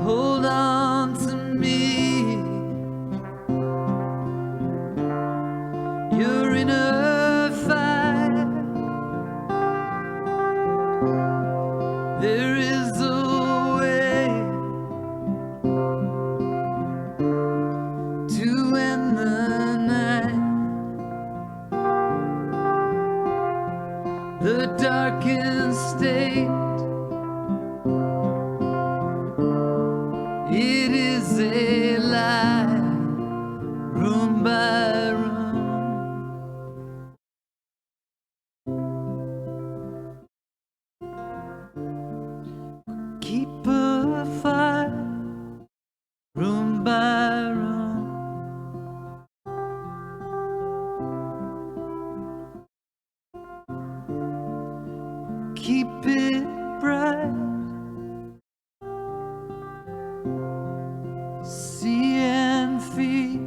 Hold on to me, your inner fire. There is a way to end the night, the darkened state. It is a lie, room by room. Keep a fire, room by room. Keep it bright, see and feel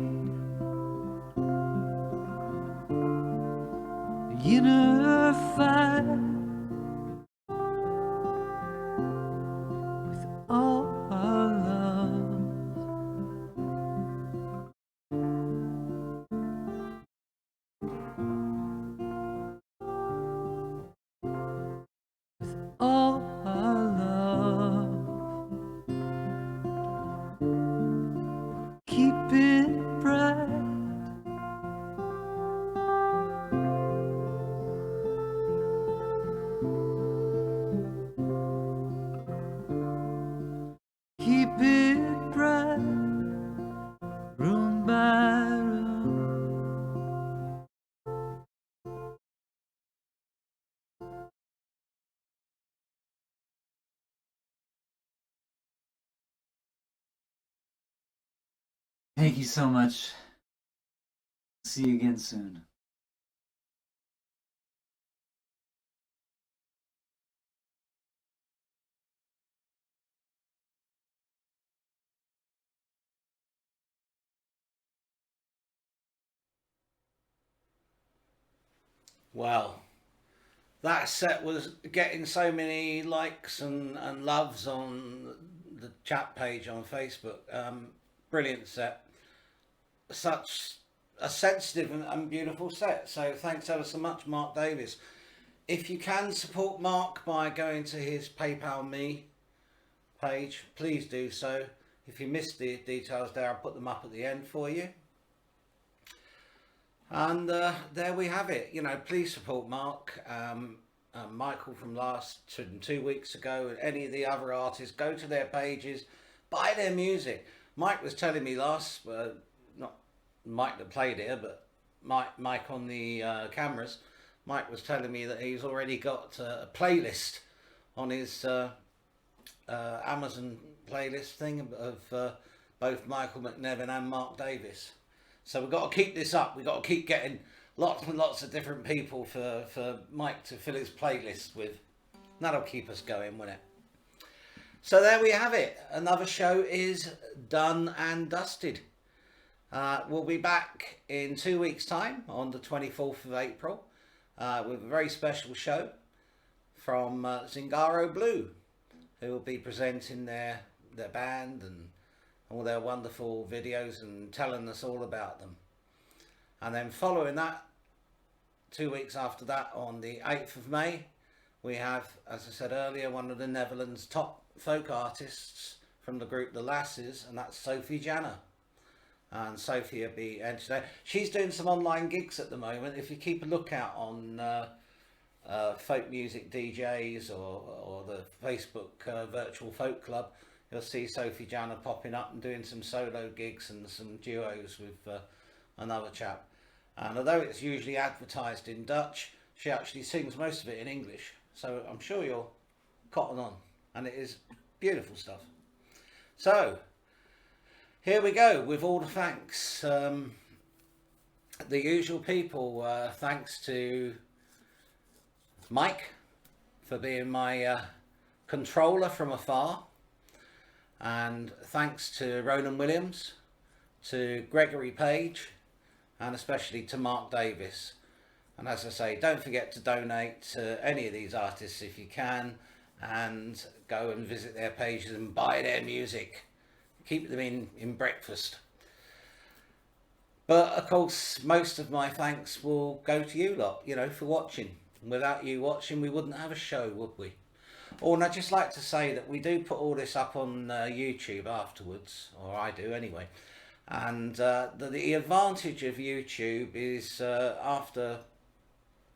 the inner fire with all our love. With all our love. Keep it Thank you so much. See you again soon. Well, that set was getting so many likes and loves on the chat page on Facebook. Brilliant set. Such a sensitive and beautiful set. So thanks ever so much, Mark Davis. If you can support Mark by going to his PayPal Me page, please do so. If you missed the details there, I'll put them up at the end for you. And there we have it. You know, please support Mark, Michael from last 2 weeks ago, and any of the other artists. Go to their pages, buy their music. Mike was telling me last, not Mike that played here, but Mike on the cameras. Mike was telling me that he's already got a playlist on his Amazon playlist thing of both Michael McNevin and Mark Davis. So we've got to keep this up. We've got to keep getting lots and lots of different people for Mike to fill his playlist with. That'll keep us going, won't it? So there we have it. Another show is done and dusted. We'll be back in 2 weeks' time on the 24th of April with a very special show from Zingaro Blue, who will be presenting their band and all their wonderful videos and telling us all about them. And then following that, 2 weeks after that, on the 8th of May, we have, as I said earlier, one of the Netherlands' top folk artists from the group The Lasses, and that's Sophie Janner. And Sophie will be entertaining. She's doing some online gigs at the moment. If you keep a lookout on Folk Music DJs or the Facebook Virtual Folk Club, you'll see Sophie Janner popping up and doing some solo gigs and some duos with another chap. And although it's usually advertised in Dutch, she actually sings most of it in English. So I'm sure you'll cotton on. And it is beautiful stuff. So, here we go with all the thanks. The usual people, thanks to Mike for being my controller from afar. And thanks to Ronan Williams, to Gregory Page, and especially to Mark Davis. And as I say, don't forget to donate to any of these artists if you can, and go and visit their pages and buy their music. Keep them in breakfast. But of course, most of my thanks will go to you lot, you know, for watching. Without you watching, we wouldn't have a show, would we? Oh, and I'd just like to say that we do put all this up on YouTube afterwards, or I do anyway. And the advantage of YouTube is after,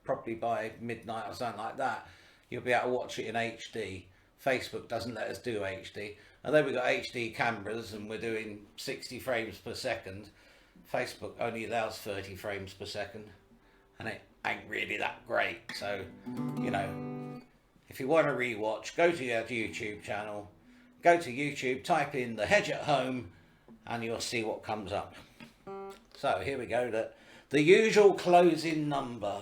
probably by midnight or something like that, you'll be able to watch it in HD. Facebook doesn't let us do HD. Although we've got HD cameras and we're doing 60 frames per second, Facebook only allows 30 frames per second. And it ain't really that great. So, you know, if you want to rewatch, go to your YouTube channel, go to YouTube, type in The Hedge at Home, and you'll see what comes up. So here we go, the usual closing number.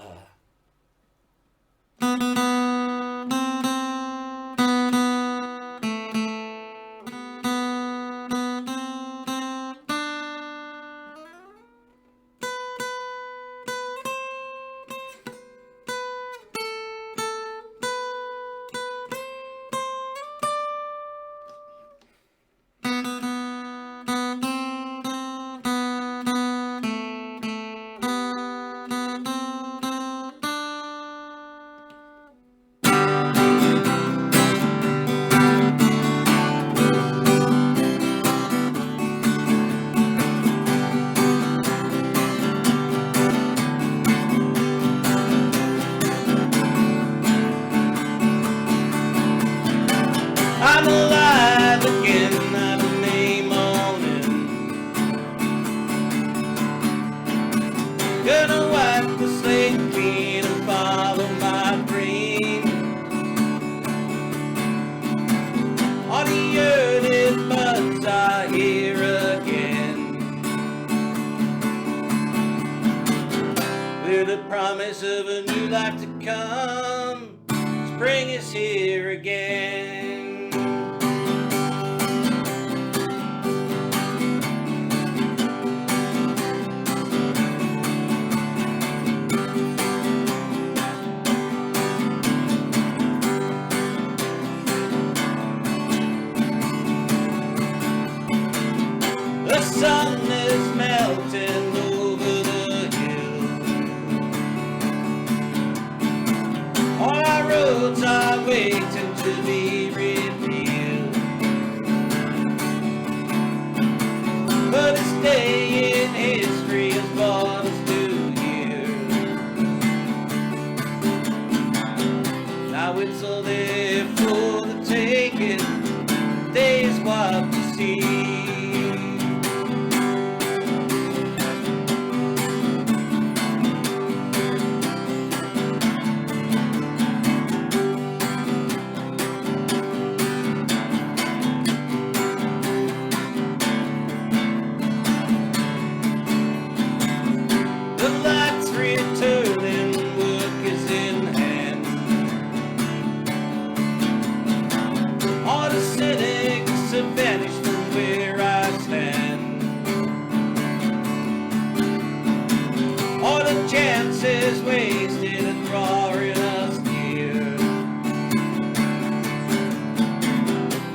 I'm alive again out of May morning. Gonna wipe the slate clean and follow my dream. All the early buds are here again. hear the promise of a new life to come. Spring is here again. The sun is melting over the hill. All our roads are waiting to be revealed. But this day in history is born us new year. Now it's all there for the taking. Days what to see. The lights returning, work is in hand. All the cynics have vanished from where I stand. All the chances wasted and drawing us near.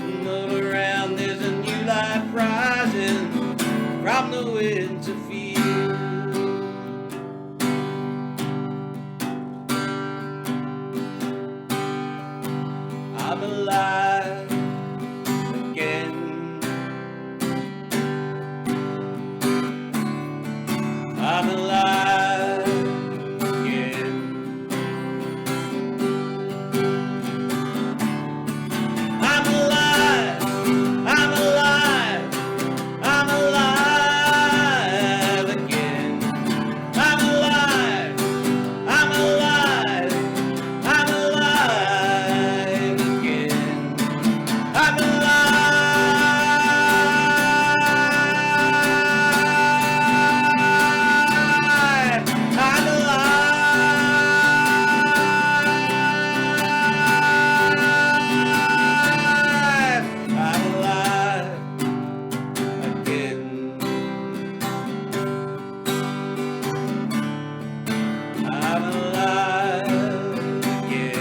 And all around there's a new life rising from the winter field. I'm alive again. I'm alive again. I'm alive. I'm alive. I'm alive again. I'm alive. I'm alive. I'm alive again. I'm alive. I'm alive. I'm alive again. I'm alive again.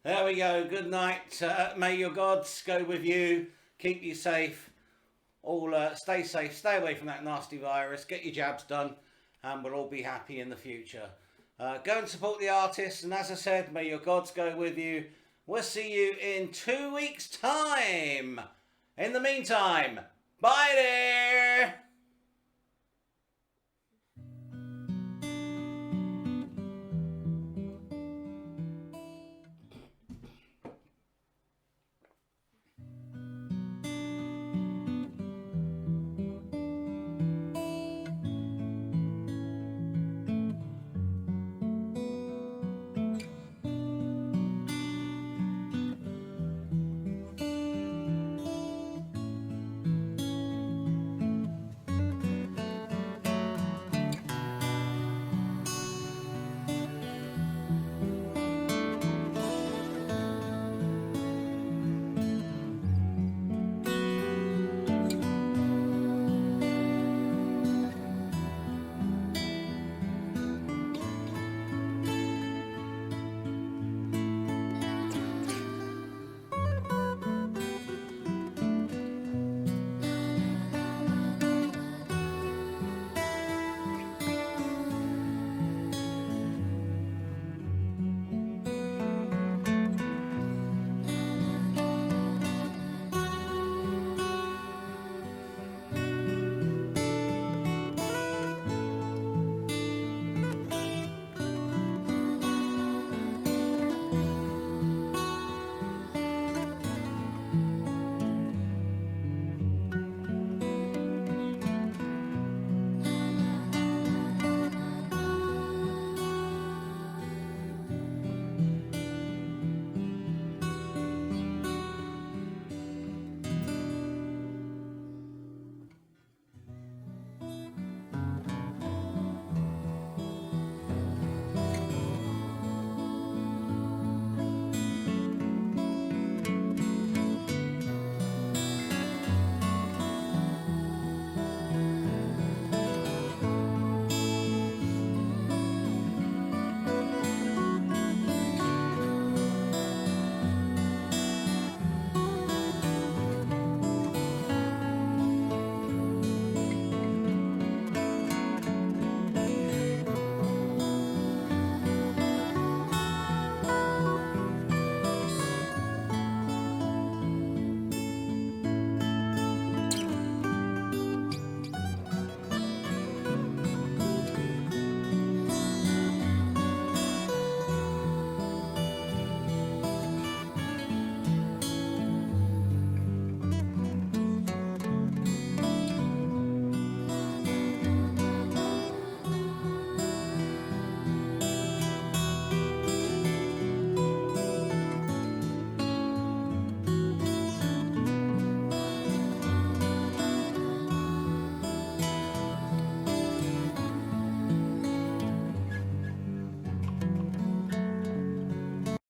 There we go. Good night. May your gods go with you. Keep you safe. All stay safe. Stay away from that nasty virus. Get your jabs done, and we'll all be happy in the future. Go and support the artists. And as I said, may your gods go with you. We'll see you in 2 weeks' time. In the meantime, bye there.